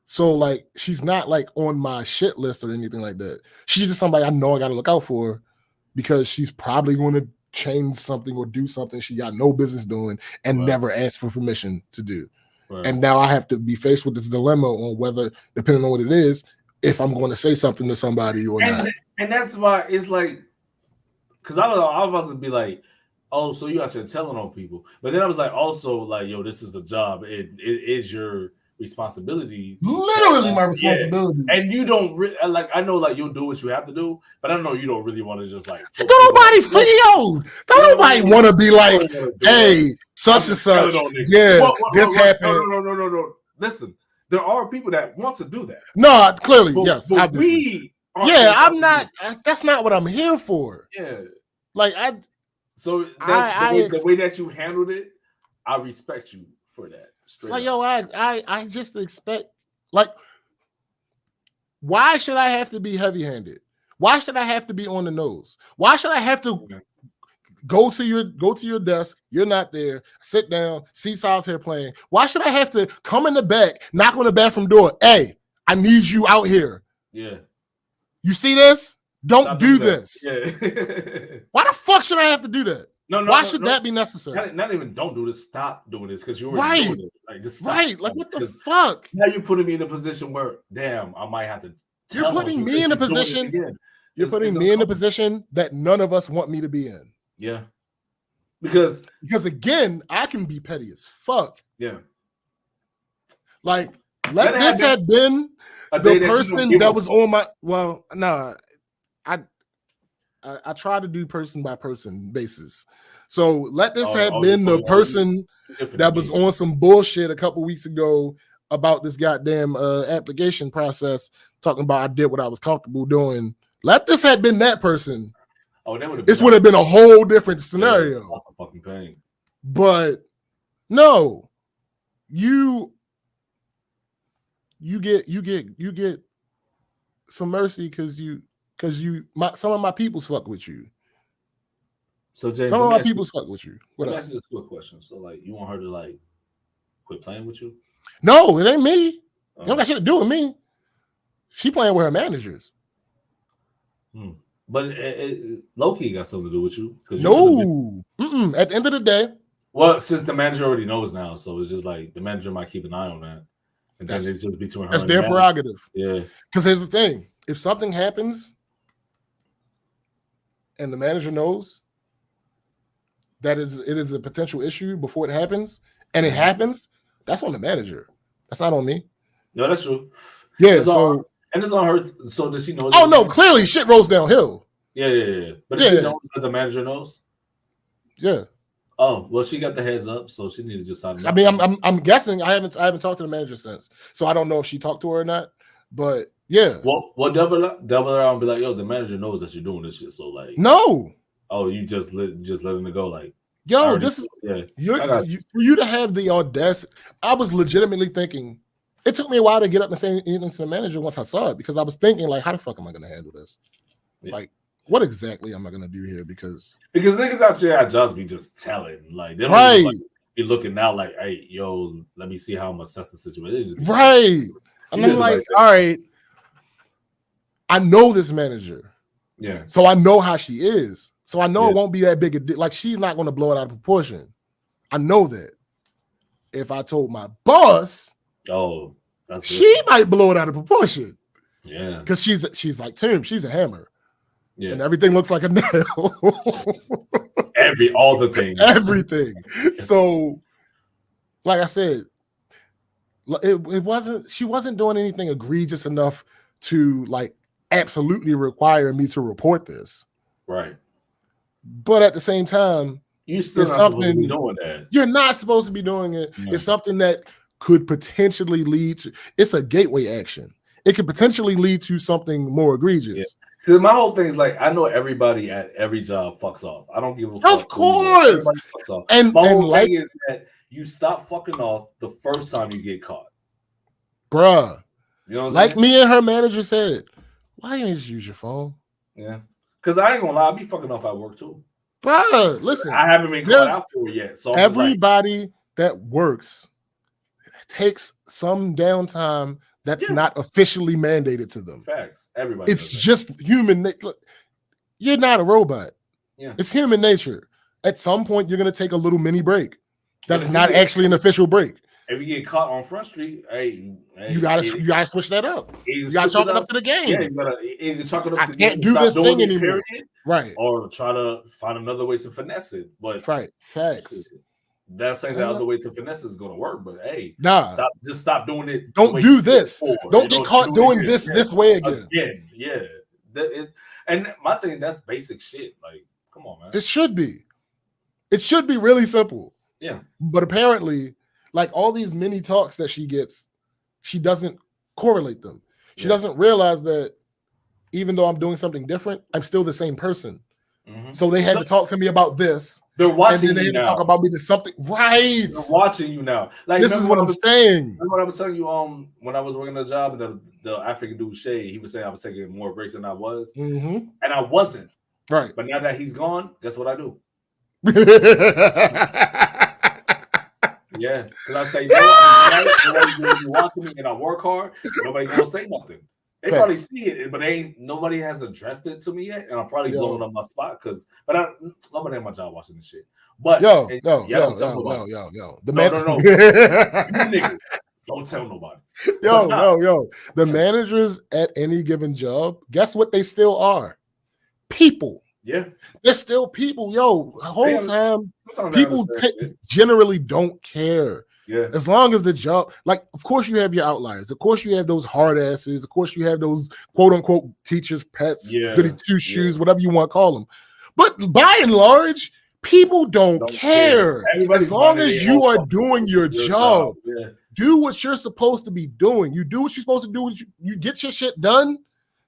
So like, she's not like on my shit list or anything like that. She's just somebody I know I got to look out for because she's probably going to change something or do something she got no business doing and never asked for permission to do. Right. And now I have to be faced with this dilemma on whether, depending on what it is, if I'm going to say something to somebody or not. And that's why it's like, because I was about to be like, oh, so you out here telling on people. But then I was like, also like, yo, this is a job. It is your responsibility. Literally my responsibility. Yeah. And you don't like. I know, like you'll do what you have to do, but I know you don't really want to just like. Don't nobody feel. Don't nobody want to be like, hey, such and such. Yeah, this happened. No. Listen, there are people that want to do that. No, clearly, yes. But we. I'm not. That's not what I'm here for. Yeah. Like So the way that you handled it, I respect you for that. Like, yo, I just expect, like, why should I have to be heavy-handed? Why should I have to be on the nose? Why should I have to go to your desk? You're not there. Sit down. See Sal's here playing. Why should I have to come in the back, knock on the bathroom door? Hey, I need you out here. Yeah. You see this? Don't do this. Yeah. Why the fuck should I have to do that? Why should that be necessary? Not even don't do this. Stop doing this because you're already doing it. Like, just stop. Right. Like, what the fuck? Now you're putting me in a position where, damn, I might have to. You're putting me in a position. You're putting me in a position that none of us want me to be in. Yeah. Because again, I can be petty as fuck. Yeah. Like, let this have been the person that was on my. Well, nah. I try to do person by person basis. So let this have been the person that was on some bullshit a couple weeks ago about this goddamn application process, talking about I did what I was comfortable doing. Let this have been that person. Oh, that would have. This would have been a whole different scenario. Yeah, fucking pain. But no, you get some mercy because some of my people's fuck with you. So James, some of my people's fuck with you. Let me ask you this quick question. So, like, you want her to like quit playing with you? No, it ain't me. It don't got shit to do with me. She playing with her managers. But low-key got something to do with you. No. At the end of the day. Well, since the manager already knows now, so it's just like the manager might keep an eye on that. And then it's just between her that's and their prerogative. Yeah. Because here's the thing. If something happens and the manager knows that it is a potential issue before it happens, and it happens, that's on the manager. That's not on me. No, that's true. Yeah, it's on her. So does she know? Oh no, clearly shit rolls downhill. Yeah. But she knows that the manager knows. Yeah. Oh well, she got the heads up, so she needs to just sign. I mean, I'm guessing. I haven't talked to the manager since, so I don't know if she talked to her or not. But yeah. Well, devil around and be like, yo, the manager knows that you're doing this shit. So like, no. Oh, you just letting it go, like, yo, this is for you to have the audacity. I was legitimately thinking. It took me a while to get up and say anything to the manager once I saw it, because I was thinking, like, how the fuck am I going to handle this? Yeah. Like, what exactly am I going to do here? Because niggas out here at just be just telling, like, they don't right. Like, be looking out like, hey, yo, let me see how I'm gonna assess the situation. Right. And I'm like, all right, I know this manager. Yeah. So I know how she is. So I know it won't be that big a deal. Like, she's not going to blow it out of proportion. I know that. If I told my boss, she might blow it out of proportion. Yeah. Because she's like Tim, she's a hammer. Yeah. And everything looks like a nail. all the things. Everything. So, like I said, she wasn't doing anything egregious enough to like absolutely require me to report this. Right. But at the same time, you still not supposed to be doing that. You're not supposed to be doing it. No. It's something that could potentially lead to, it's a gateway action. It could potentially lead to something more egregious. Because my whole thing is like, I know everybody at every job fucks off. I don't give a fuck. Of course. And my whole thing is that you stop fucking off the first time you get caught. Bruh. You know what I'm like saying? Me and her manager said, why you didn't just use your phone? Yeah. Because I ain't gonna lie, I be fucking off at work too. Bruh, listen. I haven't been caught out for it yet. So everybody that works takes some downtime that's not officially mandated to them. Facts. Everybody. It's just human nature. You're not a robot. Yeah. It's human nature. At some point, you're going to take a little mini break. That is not actually an official break. If you get caught on Front Street, you gotta switch that up. You gotta chalk it up to the game. Yeah, you gotta either chalk it up to the game. I can't do this thing anymore. Period, right. Or try to find another way to finesse it. But right, facts. That's saying the other way to finesse is going to work, but hey, nah, stop doing it. don't do this. Don't get caught doing this way again. Yeah, that is, and my thing, that's basic shit. Like, come on, man. It should be really simple. Yeah, but apparently, like all these mini talks that she gets, she doesn't correlate them. She doesn't realize that even though I'm doing something different, I'm still the same person. Mm-hmm. So they had to talk to me about this. They're watching and then they you had now. to talk about me to something. Right. They're watching you now. Like this is what I'm saying. Remember what I was telling you when I was working the job, the African dude Shay, he was saying I was taking more breaks than I was. Mm-hmm. And I wasn't. Right. But now that he's gone, guess what I do? Yeah. Because I say, nobody's watching me and I work hard, nobody's gonna say nothing. They probably see it, but nobody has addressed it to me yet, and I'm probably blowing up my spot nobody at my job watching this shit. But yo, the nigga, don't tell nobody. Yo, the managers at any given job, guess what they still are? People. Yeah, they're still people. Yo, the whole time, people generally don't care. Yeah. As long as the job, like, of course you have your outliers. Of course you have those hard asses. Of course you have those quote unquote teachers' pets, goody two shoes, whatever you want to call them. But by and large, people don't care. As long as you are doing your job, do what you're supposed to be doing. You do what you're supposed to do. You get your shit done,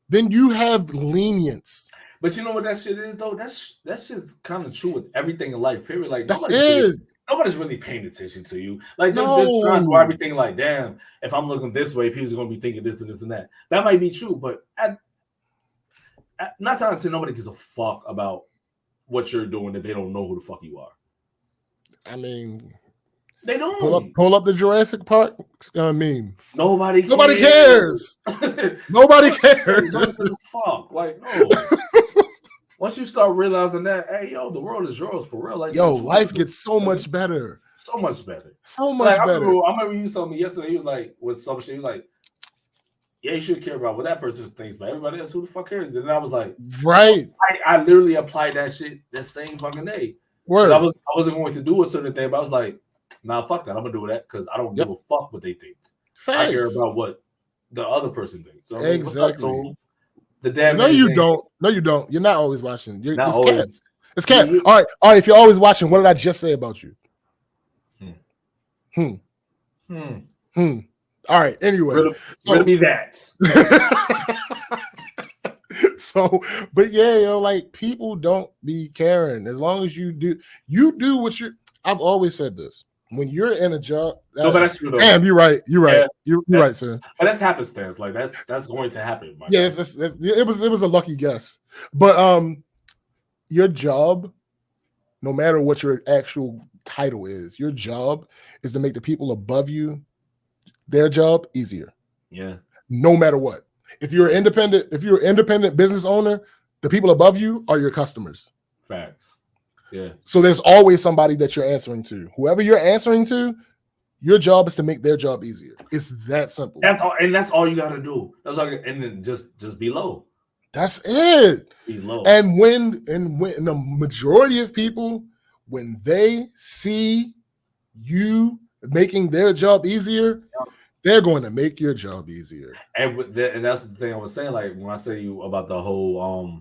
then you have lenience. But you know what that shit is, though? That's just kind of true with everything in life. Period. Like that's it. Nobody's really paying attention to you. Like there's times where everything like, damn, if I'm looking this way, people's gonna be thinking this and this and that. That might be true, but not trying to say nobody gives a fuck about what you're doing if they don't know who the fuck you are. I mean, they don't pull up the Jurassic Park meme. Nobody cares. Nobody cares. Fuck, like no. Once you start realizing that, hey, yo, the world is yours for real. Like, yo, life gets so much better. So much better. So much better. I remember you told me yesterday, he was like, with some shit, he was like, yeah, you should care about what that person thinks, but everybody else, who the fuck cares? Then I was like, right. I literally applied that shit that same fucking day. Word. I wasn't going to do a certain thing, but I was like, nah, fuck that. I'm going to do that because I don't give a fuck what they think. Facts. I care about what the other person thinks. So, exactly. The damn no, you don't. No, you don't. You're not always watching. It's always. It's Cap. All right. If you're always watching, what did I just say about you? All right. Anyway, it'll be that. So, but yeah, yo, like people don't be caring as long as you do what you're. I've always said this. When you're in a job, no, but that's true. Damn, you're right. You're right. Yeah, you're right, sir. But that's happenstance. Like that's going to happen. Yeah, it was a lucky guess. But your job, no matter what your actual title is, your job is to make the people above you their job easier. Yeah. No matter what. If you're an independent business owner, the people above you are your customers. Facts. Yeah. So there's always somebody that you're answering to. Whoever you're answering to, your job is to make their job easier. It's that simple. That's all, and that's all you got to do. That's all, and then just be low. That's it. Be low. And when the majority of people, when they see you making their job easier, they're going to make your job easier. And that's the thing I was saying. Like when I say you about the whole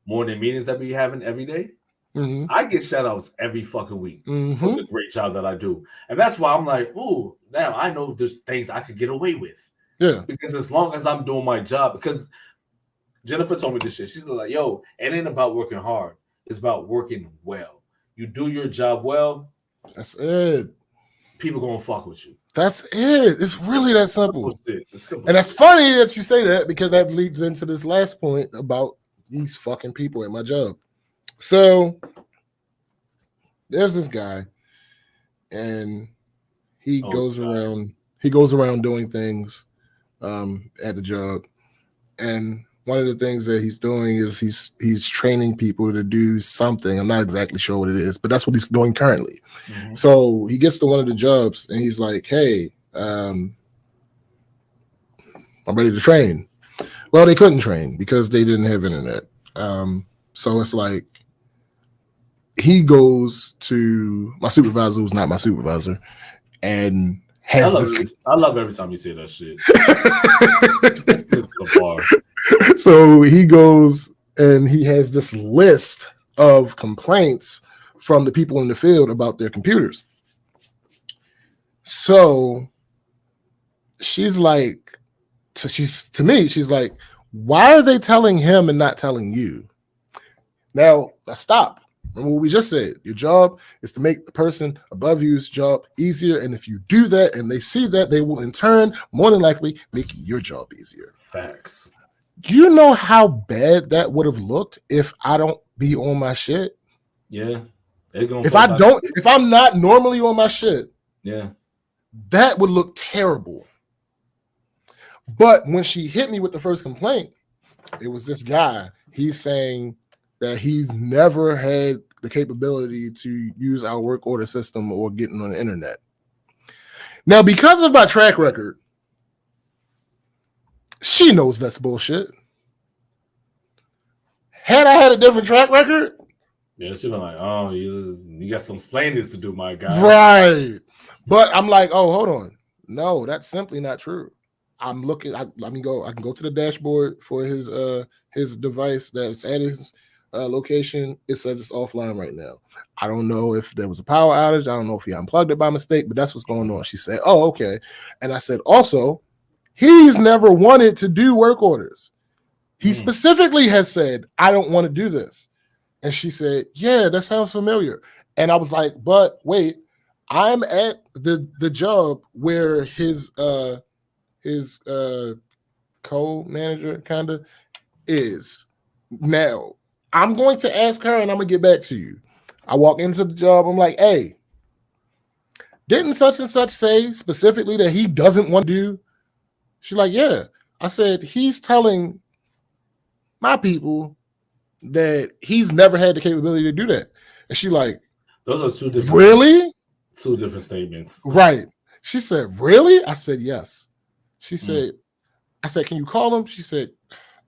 morning meetings that we having every day. Mm-hmm. I get shout outs every fucking week for the great job that I do. And that's why I'm like, oh, damn, I know there's things I could get away with. Yeah. Because as long as I'm doing my job, because Jennifer told me this shit. She's like, yo, it ain't about working hard. It's about working well. You do your job well. That's it. People gonna fuck with you. That's it. It's really that simple. It's simple. And that's funny that you say that because that leads into this last point about these fucking people at my job. So there's this guy, and he goes around doing things at the job. And one of the things that he's doing is he's training people to do something. I'm not exactly sure what it is, but that's what he's doing currently. Mm-hmm. So he gets to one of the jobs and he's like, hey, I'm ready to train. Well, they couldn't train because they didn't have internet. So it's like, he goes to my supervisor, who's not my supervisor, and has I love every time you say that shit. That's just the bar. So he goes and he has this list of complaints from the people in the field about their computers. So she's like, to me, she's like, why are they telling him and not telling you? Now, let's stop. Remember what we just said. Your job is to make the person above you's job easier. And if you do that and they see that, they will in turn, more than likely, make your job easier. Facts. Do you know how bad that would have looked if I don't be on my shit? Yeah. If I'm not normally on my shit, yeah, that would look terrible. But when she hit me with the first complaint, it was this guy. He's saying that he's never had the capability to use our work order system or getting on the internet. Now, because of my track record, she knows that's bullshit. Had I had a different track record, yeah, she'd be like, "Oh, you got some explaining to do, my guy." Right. But I'm like, oh, hold on. No, that's simply not true. I'm looking. I can go to the dashboard for his device that's at his location. It says it's offline right now. I don't know if there was a power outage. I don't know if he unplugged it by mistake, but that's what's going on. She said, oh, okay. And I said, also, he's never wanted to do work orders. He specifically has said, I don't want to do this. And she said, yeah, that sounds familiar. And I was like, but wait, I'm at the job where his co-manager kind of is. Now, I'm going to ask her and I'm going to get back to you. I walk into the job. I'm like, hey, didn't such and such say specifically that he doesn't want to do? She's like, yeah. I said, he's telling my people that he's never had the capability to do that. And she like, those are two different statements. Right. She said, really? I said, yes. She said, I said, can you call him? She said,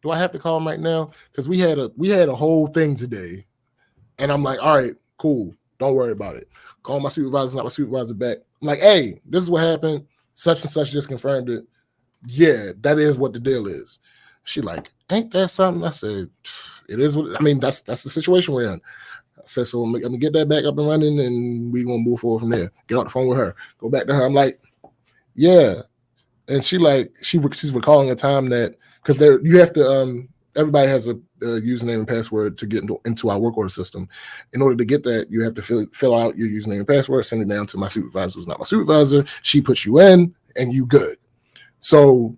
do I have to call him right now? Because we had a whole thing today. And I'm like, all right, cool. Don't worry about it. Call my supervisor, not my supervisor back. I'm like, hey, this is what happened. Such and such just confirmed it. Yeah, that is what the deal is. She like, ain't that something? I said, it is what, I mean, that's the situation we're in. I said, so I'm gonna get that back up and running and we're gonna move forward from there. Get on the phone with her. Go back to her. I'm like, yeah. And she's recalling a time that, because you have to, everybody has a username and password to get into our work order system. In order to get that, you have to fill out your username and password, send it down to my supervisor, who's not my supervisor. She puts you in and you good. So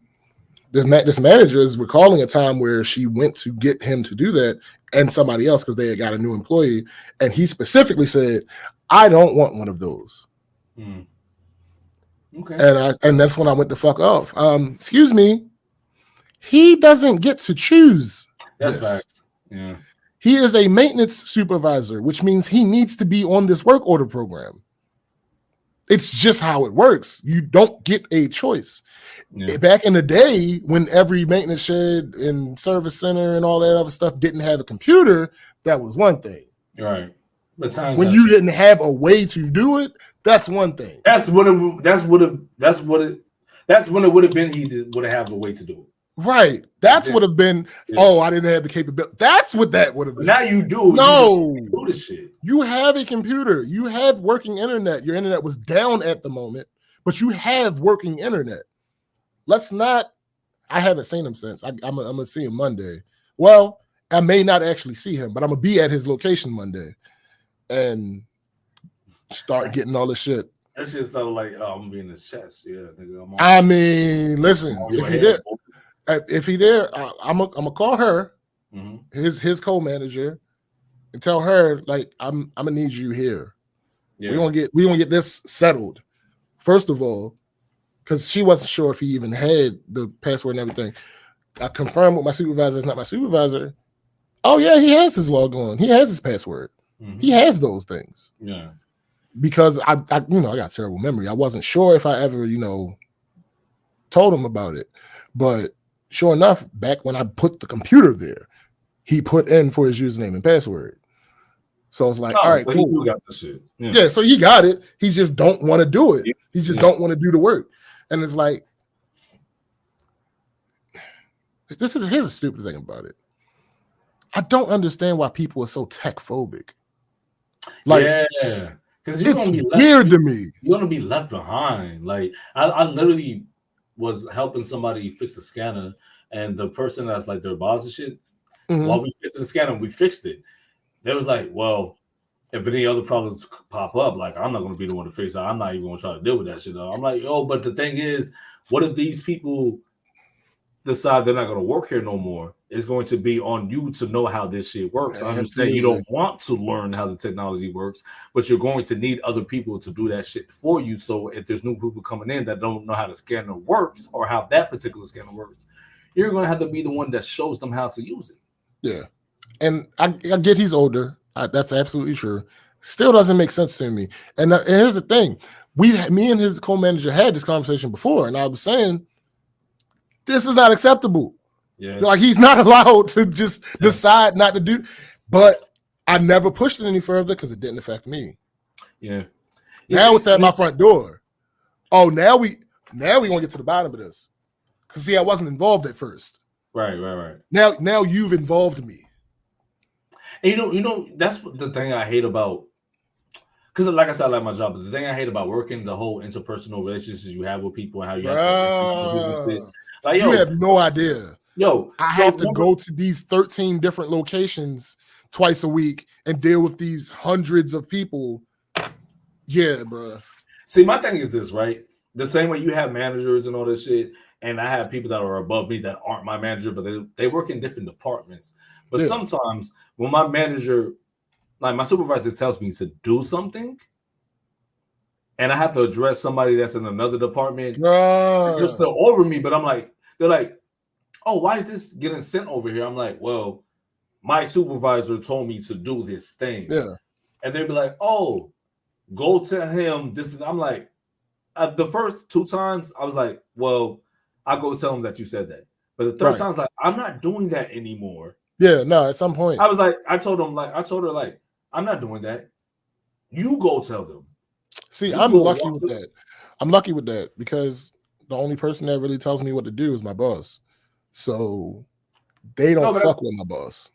this manager is recalling a time where she went to get him to do that and somebody else because they had got a new employee. And he specifically said, I don't want one of those. Okay. And that's when I went the fuck off. Excuse me. He doesn't get to choose. That's facts. Yeah. He is a maintenance supervisor, which means he needs to be on this work order program. It's just how it works. You don't get a choice. Yeah. Back in the day, when every maintenance shed and service center and all that other stuff didn't have a computer, that was one thing. Right. But when you didn't have a way to do it, that's one thing. That's when it would have been. He would have had a way to do it. Right. That's would have been. Yeah. Oh, I didn't have the capability. That's what that would have been. Now you do. No, you do this shit. You have a computer. You have working internet. Your internet was down at the moment, but you have working internet. Let's not. I haven't seen him since. I'm gonna see him Monday. Well, I may not actually see him, but I'm gonna be at his location Monday, and start getting all this shit. That shit sounded like I'm gonna be in his chest. Yeah, nigga. I mean, listen, if he there, I'm gonna call her, his co-manager, and tell her like I'm gonna need you here. Yeah. We gonna get this settled. First of all, because she wasn't sure if he even had the password and everything. I confirmed with my supervisor. It's not my supervisor. Oh yeah, he has his log on. He has his password. He has those things. Yeah. Because I got terrible memory. I wasn't sure if I ever told him about it, but sure enough, back when I put the computer there, he put in for his username and password. So it's like, Oh, all right, so cool. he do got the shit. Yeah, so he got it. He just don't want to do it. He just Yeah. don't want to do the work. And it's like, here's a stupid thing about it. I don't understand why people are so tech phobic. Like, yeah, because you're it's gonna be weird to me. You're gonna be left behind. Like I literally was helping somebody fix a scanner, and the person that's like their boss and shit. While we fixed the scanner, we fixed it. They was like, well, if any other problems pop up, like I'm not gonna be the one to fix it. I'm not even gonna try to deal with that shit. I'm like, oh, but the thing is, what if these people decide they're not going to work here no more? It's going to be on you to know how this shit works. I understand you don't want to learn how the technology works, but you're going to need other people to do that shit for you. So if there's new people coming in that don't know how the scanner works or how that particular scanner works, you're going to have to be the one that shows them how to use it. Yeah. And I get he's older. That's absolutely true. Still doesn't make sense to me. And here's the thing. Me and his co-manager had this conversation before, and I was saying, this is not acceptable. Yeah. Like, he's not allowed to just decide not to do. But I never pushed it any further because it didn't affect me. Yeah. Now it's at my front door. Oh, now we want to get to the bottom of this. Because see, I wasn't involved at first. Right. Now you've involved me. And you know, that's the thing I hate about. Because, like I said, I like my job, but the thing I hate about working, the whole interpersonal relationships you have with people and how you have to do. Like, you have no idea. I have to go to these 13 different locations twice a week and deal with these hundreds of people. Yeah, bro. See, my thing is this, right? The same way you have managers and all this shit, and I have people that are above me that aren't my manager, but they work in different departments. But sometimes when my manager, like my supervisor, tells me to do something, and I have to address somebody that's in another department, they're still over me, but they're like, oh, why is this getting sent over here? I'm like, well, my supervisor told me to do this thing. Yeah. And they'd be like, oh, go tell him this. I'm like, the first 2 times, I was like, well, I'll go tell him that you said that. But the third time, I was like, I'm not doing that anymore. Yeah, no, at some point. I was like, I told her, I'm not doing that. You go tell them. See, I'm lucky with that. I'm lucky with that because the only person that really tells me what to do is my boss. So they don't fuck with my boss.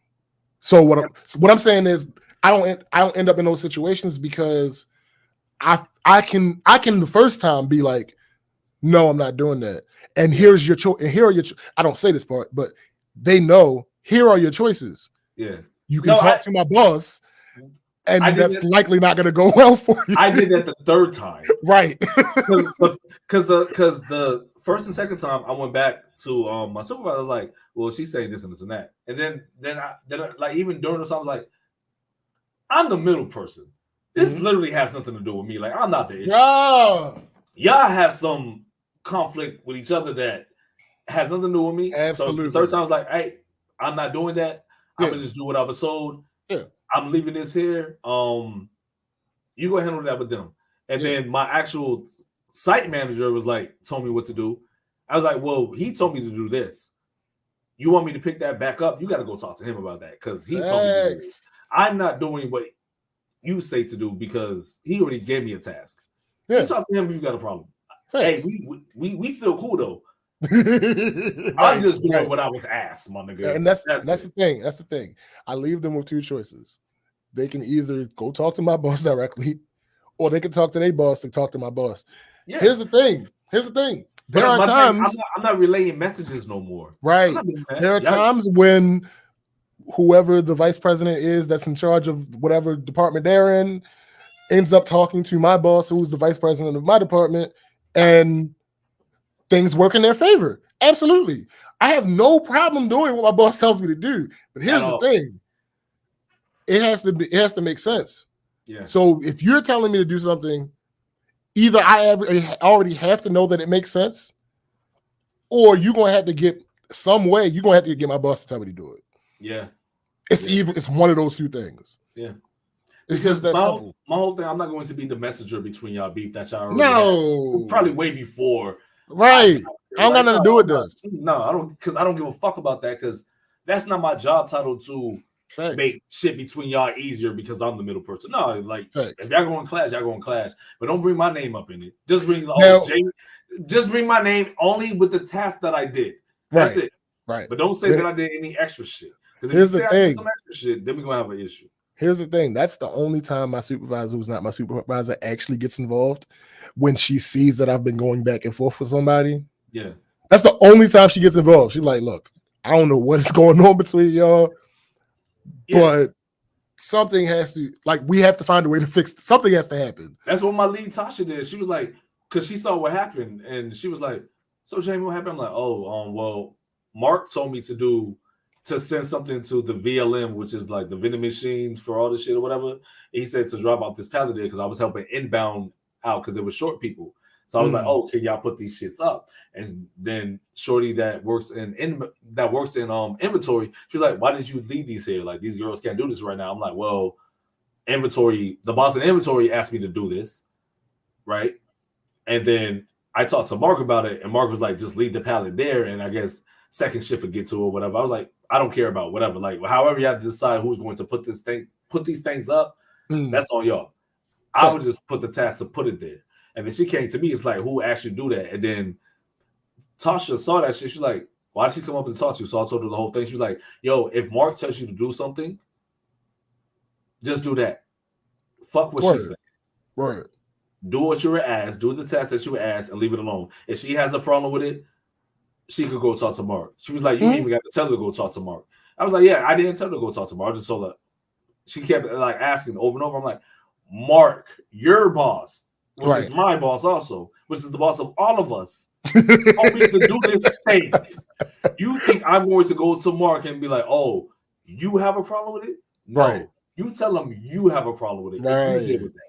So what I'm saying is I don't end up in those situations because I can the first time be like, no, I'm not doing that. And here's your choice. And here are your I don't say this part, but they know here are your choices. Yeah. You can talk to my boss, and that's likely not going to go well for you. I did that the third time. Right. Because the first and second time I went back to my supervisor, I was like, well, she's saying this and this and that. And then I like even during this, I was like, I'm the middle person. This literally has nothing to do with me. Like, I'm not the issue. Y'all have some conflict with each other that has nothing to do with me. Absolutely. So the third time I was like, hey, I'm not doing that. I'm gonna just do what I was sold. Yeah. I'm leaving this here. You go handle that with them. And then my actual site manager was like, told me what to do. I was like, well, he told me to do this. You want me to pick that back up? You got to go talk to him about that because he told me to do this. I'm not doing what you say to do because he already gave me a task. You talk to him if you got a problem. Hey, we still cool though. I'm just doing what I was asked, my nigga. And that's the thing. That's the thing. I leave them with 2 choices. They can either go talk to my boss directly, or they can talk to their boss to talk to my boss. Yeah. Here's the thing. There are times I'm not relaying messages no more. Right. There are times when whoever the vice president is that's in charge of whatever department they're in ends up talking to my boss, who's the vice president of my department, and things work in their favor. Absolutely. I have no problem doing what my boss tells me to do. But here's the thing. It has to make sense. Yeah. So if you're telling me to do something, either I already have to know that it makes sense, or you're gonna have to get some way, you're gonna have to get my boss to tell me to do it. Yeah. It's one of those 2 things. Yeah. It's just that simple. My whole thing, I'm not going to be the messenger between y'all beef that y'all already had. Probably way before. Right. I don't got nothing to do with this. No, I don't, because I don't give a fuck about that, because that's not my job title to make shit between y'all easier because I'm the middle person. No, like Facts. if y'all go in class, y'all go in class, but don't bring my name up in it. Just bring just bring my name only with the task that I did. That's it. Right. But don't say that I did any extra shit. Because if here's you say the I thing. did some extra shit, then we're gonna have an issue. Here's the thing. That's the only time my supervisor, who's not my supervisor, actually gets involved, when she sees that I've been going back and forth with somebody. Yeah. That's the only time she gets involved. She's like, look, I don't know what is going on between y'all, but something has to, like, we have to find a way to fix it. Something has to happen. That's what my lead Tasha did. She was like, because she saw what happened, and she was like, so Jamie, what happened? I'm like, well, Mark told me to send something to the VLM, which is like the vending machine for all this shit or whatever. He said to drop off this pallet there because I was helping inbound out because there were short people. So I was like, oh, can y'all put these shits up? And then Shorty that works in inventory, she was like, why did you leave these here? Like, these girls can't do this right now. I'm like, well, the boss in inventory asked me to do this, right? And then I talked to Mark about it, and Mark was like, just leave the pallet there, and I guess second shift would get to it or whatever. I was like, I don't care about whatever. Like, however you have to decide who's going to put these things up, that's on y'all. I would just put the task to put it there. And then she came to me, it's like, who asked you to do that? And then Tasha saw that shit. She's like, why did she come up and talk to you? So I told her the whole thing. She was like, yo, if Mark tells you to do something, just do that. Fuck what she said. Right. Do what you were asked. Do the task that you were asked and leave it alone. If she has a problem with it, she could go talk to Mark. She was like, you even got to tell her to go talk to Mark. I was like, yeah, I didn't tell her to go talk to Mark. I just told her. She kept like asking over and over. I'm like, Mark, your boss, which is my boss also, which is the boss of all of us, told me to do this thing. You think I'm going to go to Mark and be like, oh, you have a problem with it? No. Right. You tell him you have a problem with it. Right. You deal with that.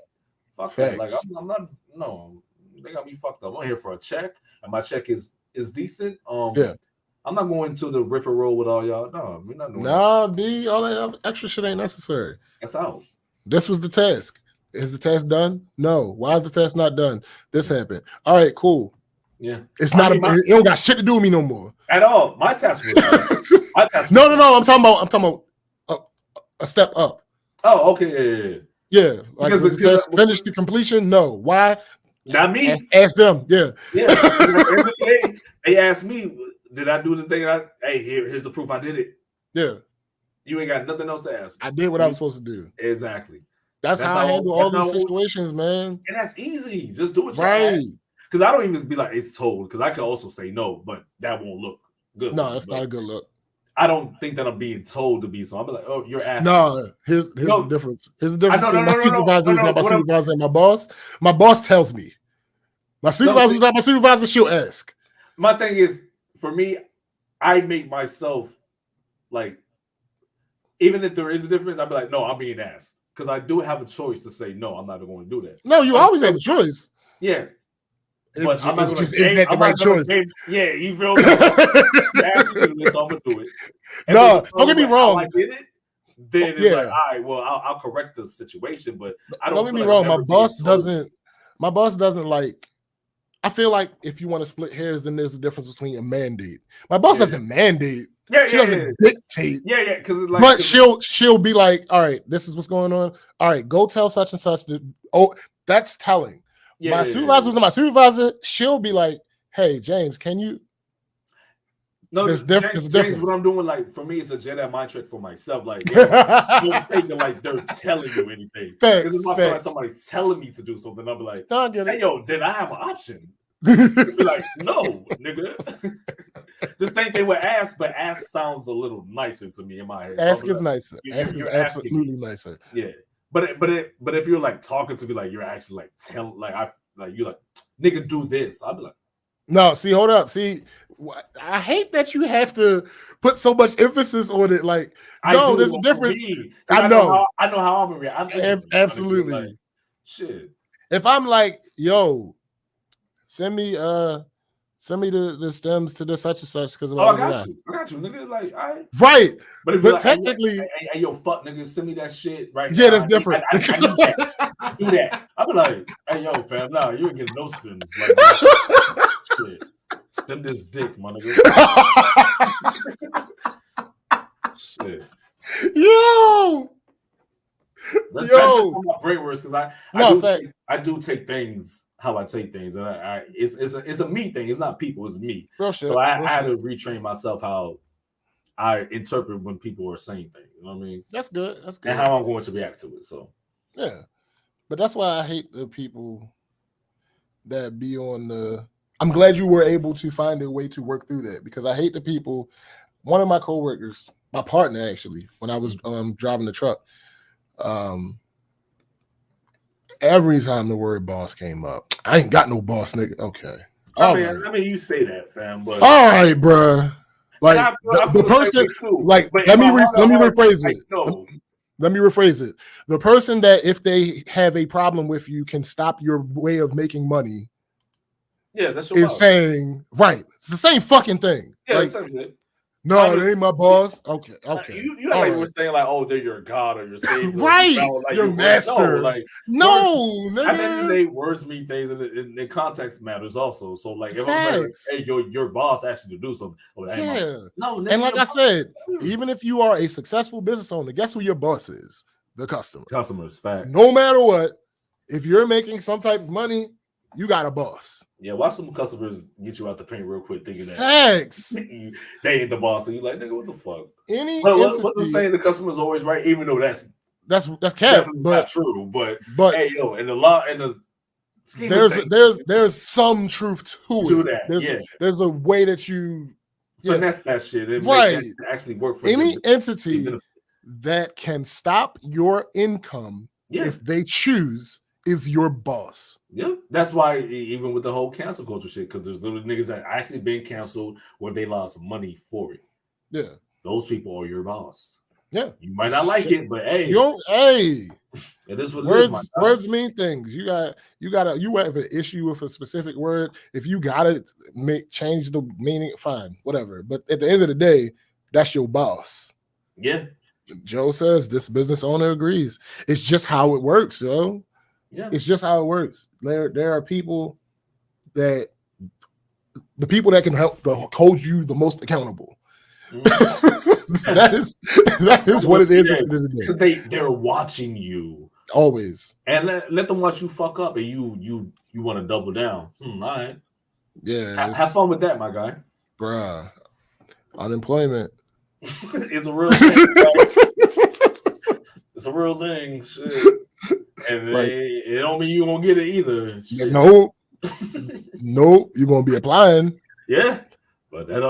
Fuck that. Like, I'm not, no, they got me fucked up. I'm here for a check, and my check is decent. I'm not going to the ripper roll with all y'all. No, we're not doing that. B, all that extra shit ain't necessary. That's out. This was the task. Is the task done? No. Why is the task not done? This happened. All right, cool. Yeah. It's not it don't got shit to do with me no more. At all. My task was No. I'm talking about a step up. Oh, okay. Yeah. Like, was the test finished the completion? No. Why? Not me. Ask them. Yeah. Yeah. They asked me, did I do the thing? Hey, here's the proof I did it. Yeah. You ain't got nothing else to ask. I did what I was supposed to do. Exactly. That's how I handle all these situations, man. And that's easy. Just do what you ask. Because I don't even be like, it's told. Because I could also say no, but that won't look good. No, that's not a good look. I don't think that I'm being told to be. So I'll be like, oh, you're asking. No, here's the difference. Here's the difference between my supervisor is not my supervisor and my boss. My boss tells me. My supervisor is not my supervisor. She'll ask. My thing is, for me, I make myself like, even if there is a difference, I'd be like, no, I'm being asked. Because I do have a choice to say, no, I'm not going to do that. No, you always have a choice. Yeah. But I'm not going to isn't that the right choice? Yeah, you feel me? You asked me to do this, so I'm going to do it. And no, don't get me wrong. I did it, then it's like, all right, well, I'll correct the situation, but I don't get me wrong. My boss doesn't like, I feel like if you want to split hairs, then there's a difference between a mandate. My boss doesn't mandate. She doesn't dictate. Yeah. Because like, but she'll be like, all right, this is what's going on. All right, go tell such and such. That's telling. My supervisor's not my supervisor. She'll be like, hey, James, can you? No, there's difference. James, what I'm doing, like, for me, it's a Jedi mind trick for myself. Like, don't take it like they're telling you anything. Because if I feel like somebody's telling me to do something, I'll be like, hey, yo, then I have an option. Be like, no, nigga. The same thing with ask, but ask sounds a little nicer to me in my head. Ask is nicer. Ask is absolutely nicer. Yeah. But if you're like talking to me like you're actually like telling you're like, nigga, do this, I'll be like, no, see, hold up. See, I hate that you have to put so much emphasis on it. Like, no, there's a difference. I know how I'm gonna react. Absolutely. Like, shit. If I'm like, yo, send me the stems to the such and such because I got you, nigga. Like, all right. Right. But like, technically, hey, yo, fuck, nigga, send me that shit right yeah, now. That's different. I do that. I be like, hey, yo, fam, nah, you ain't getting no stems. Like, shit. Stem this dick, my nigga. Shit. Yo. That's just one of my great words because I do take things how I take things, and it's a me thing. It's not people, it's me. So I had to retrain myself how I interpret when people are saying things. You know what I mean? That's good. That's good. And how I'm going to react to it. So yeah, but that's why I hate the people that be on the. I'm glad you were able to find a way to work through that because I hate the people. One of my coworkers, my partner actually, when I was driving the truck, every time the word boss came up, I ain't got no boss, nigga. Okay. I mean, you say that, fam, but all right, bruh. Like I feel the person, like let me rephrase it. No. Let me rephrase it. The person that if they have a problem with you can stop your way of making money. Yeah, that's is saying right. It's the same fucking thing. Yeah, like, that's it. No, it ain't my boss. Okay. You like we're saying like, oh, they're your god or your savior, right? Like, your master. No, like nigga. At the end of the day, words mean things, and the context matters also. So, like, if I'm saying, hey, your boss asked you to do something, no, and like I said, even if you are a successful business owner, guess who your boss is? The customer. Customers, fact. No matter what, if you're making some type of money, you got a boss. Yeah, watch some customers get you out the paint real quick, thinking that facts. They ain't the boss, and you like, nigga, what the fuck? What's the saying? The customer's always right, even though that's cap, but not true. But hey, yo, in the law and the scheme there's some truth to it. That. There's a way that you finesse that shit, and right? Make that actually work for any entity that can stop your income if they choose. Is your boss. Yeah, that's why even with the whole cancel culture shit, because there's little niggas that actually been canceled where they lost money for it. Yeah, those people are your boss. Yeah, you might not like it, but hey, it is what words mean things. You have an issue with a specific word. If you gotta change the meaning, fine, whatever. But at the end of the day, that's your boss. Yeah, Joe says this business owner agrees. It's just how it works, yo. Yeah, it's just how it works. There are people that the people that can help hold you the most accountable. that is what it is at the end of the day. Because they're watching you always, and let them watch you fuck up, and you want to double down. All right, yeah. Have fun with that, my guy. Bruh, unemployment is a real thing. It's a real thing. Shit. And it don't mean you gonna get it either. Shit. Nope, you're gonna be applying. Yeah, but that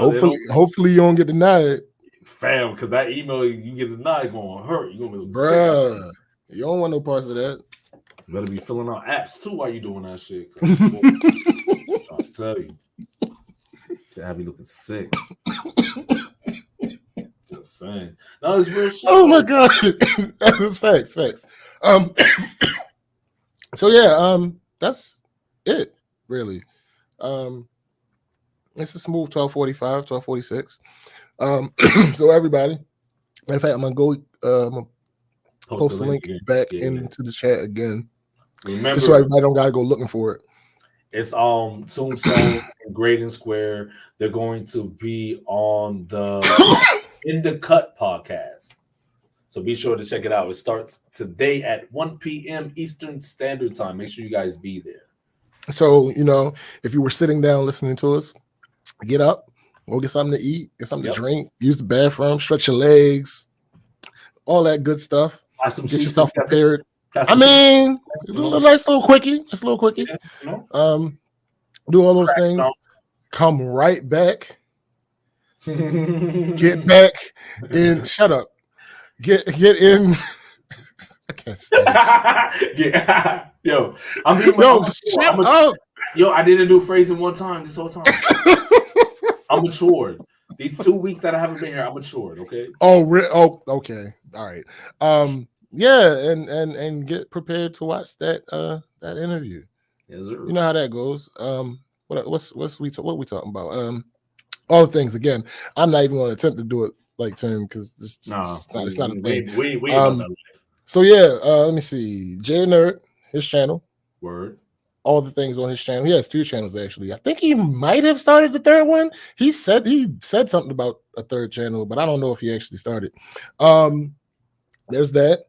hopefully you don't get denied, fam. Because that email you get denied gonna hurt. You gonna be bruh. You don't want no parts of that. You better be filling out apps too while you doing that shit. I tell you, to have you looking sick. Just saying. No, it's real shit. Oh my god, that's facts. So yeah, that's it really. It's a smooth 12:45, 12:46. So everybody, matter of fact, I'm gonna go post the link back into the chat again. Remember, just so everybody don't gotta go looking for it. It's Tombstone and Graydon Square. They're going to be on the In the Cut podcast. So be sure to check it out. It starts today at 1 p.m. Eastern Standard Time. Make sure you guys be there. So, if you were sitting down listening to us, get up, go get something to eat, get something to drink, use the bathroom, stretch your legs, all that good stuff. Get yourself prepared. I mean, a nice little quickie. Just a little quickie. Yeah, do all those things. Come right back. Get back in. Shut up. Get in. I can't stand it. Yo, shut up. Yo, I didn't do phrasing one time this whole time. I'm matured. These 2 weeks that I haven't been here, I'm matured. Okay. Oh, okay. All right. Yeah, and get prepared to watch that interview. Yes, sir. You know how that goes. What we talking about? All the things. Again, I'm not even going to attempt to do it like Tim because it's not a thing. We so yeah, let me see. Jay Nerd, his channel. Word. All the things on his channel. He has 2 channels actually. I think he might have started the third one. He said something about a third channel, but I don't know if he actually started. there's that.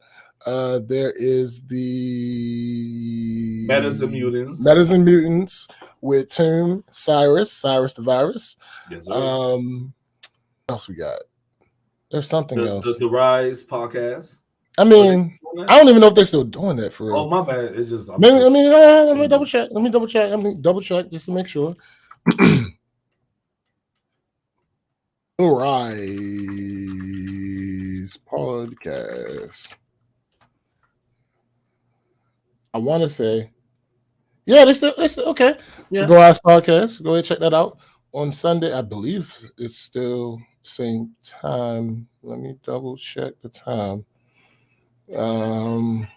There is the Metas and Mutants. Metas and Mutants with Tomb, Cyrus the Virus. Yes, sir. What else we got? There's something else. The Rise podcast. I mean, I don't even know if they're still doing that for real. Oh, my bad. It's just. Let me double check. Let me double check just to make sure. Rise podcast. I want to say, yeah, they still okay. Yeah. The Rise podcast. Go ahead, check that out on Sunday. I believe it's still same time. Let me double check the time. Let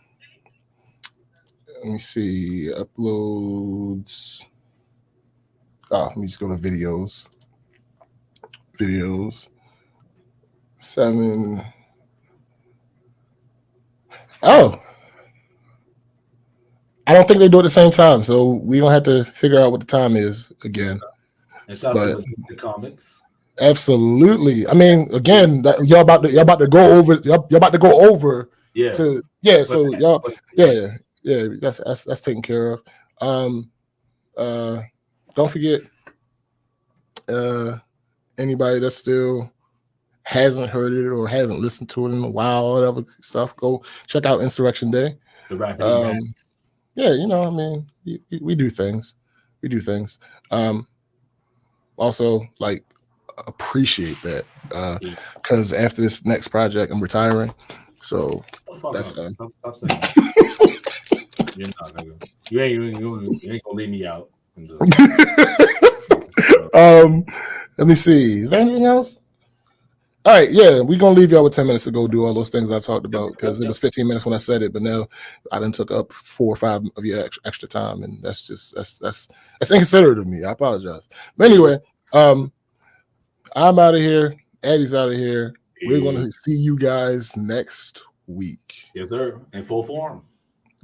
me see uploads. Let me just go to videos. 7. Oh, I don't think they do it at the same time, so we don't have to figure out what the time is again. And shout out to the comics. Absolutely. I mean, again, y'all about to go over. Y'all about to go over. Yeah. So y'all, that's taken care of. Don't forget, anybody that still hasn't heard it or hasn't listened to it in a while or whatever stuff, go check out Insurrection Day. The Rapid yeah, I mean, we do things. Also, like, appreciate that because after this next project, I'm retiring. So that's stop saying you're not gonna. You ain't gonna leave me out. Let me see. Is there anything else? All right, yeah, we're gonna leave y'all with 10 minutes to go do all those things I talked about because it was 15 minutes when I said it, but now I done took up 4 or 5 of your extra time, and that's inconsiderate of me. I apologize. But anyway, I'm out of here. Addie's out of here. We're gonna see you guys next week. Yes, sir. In full form.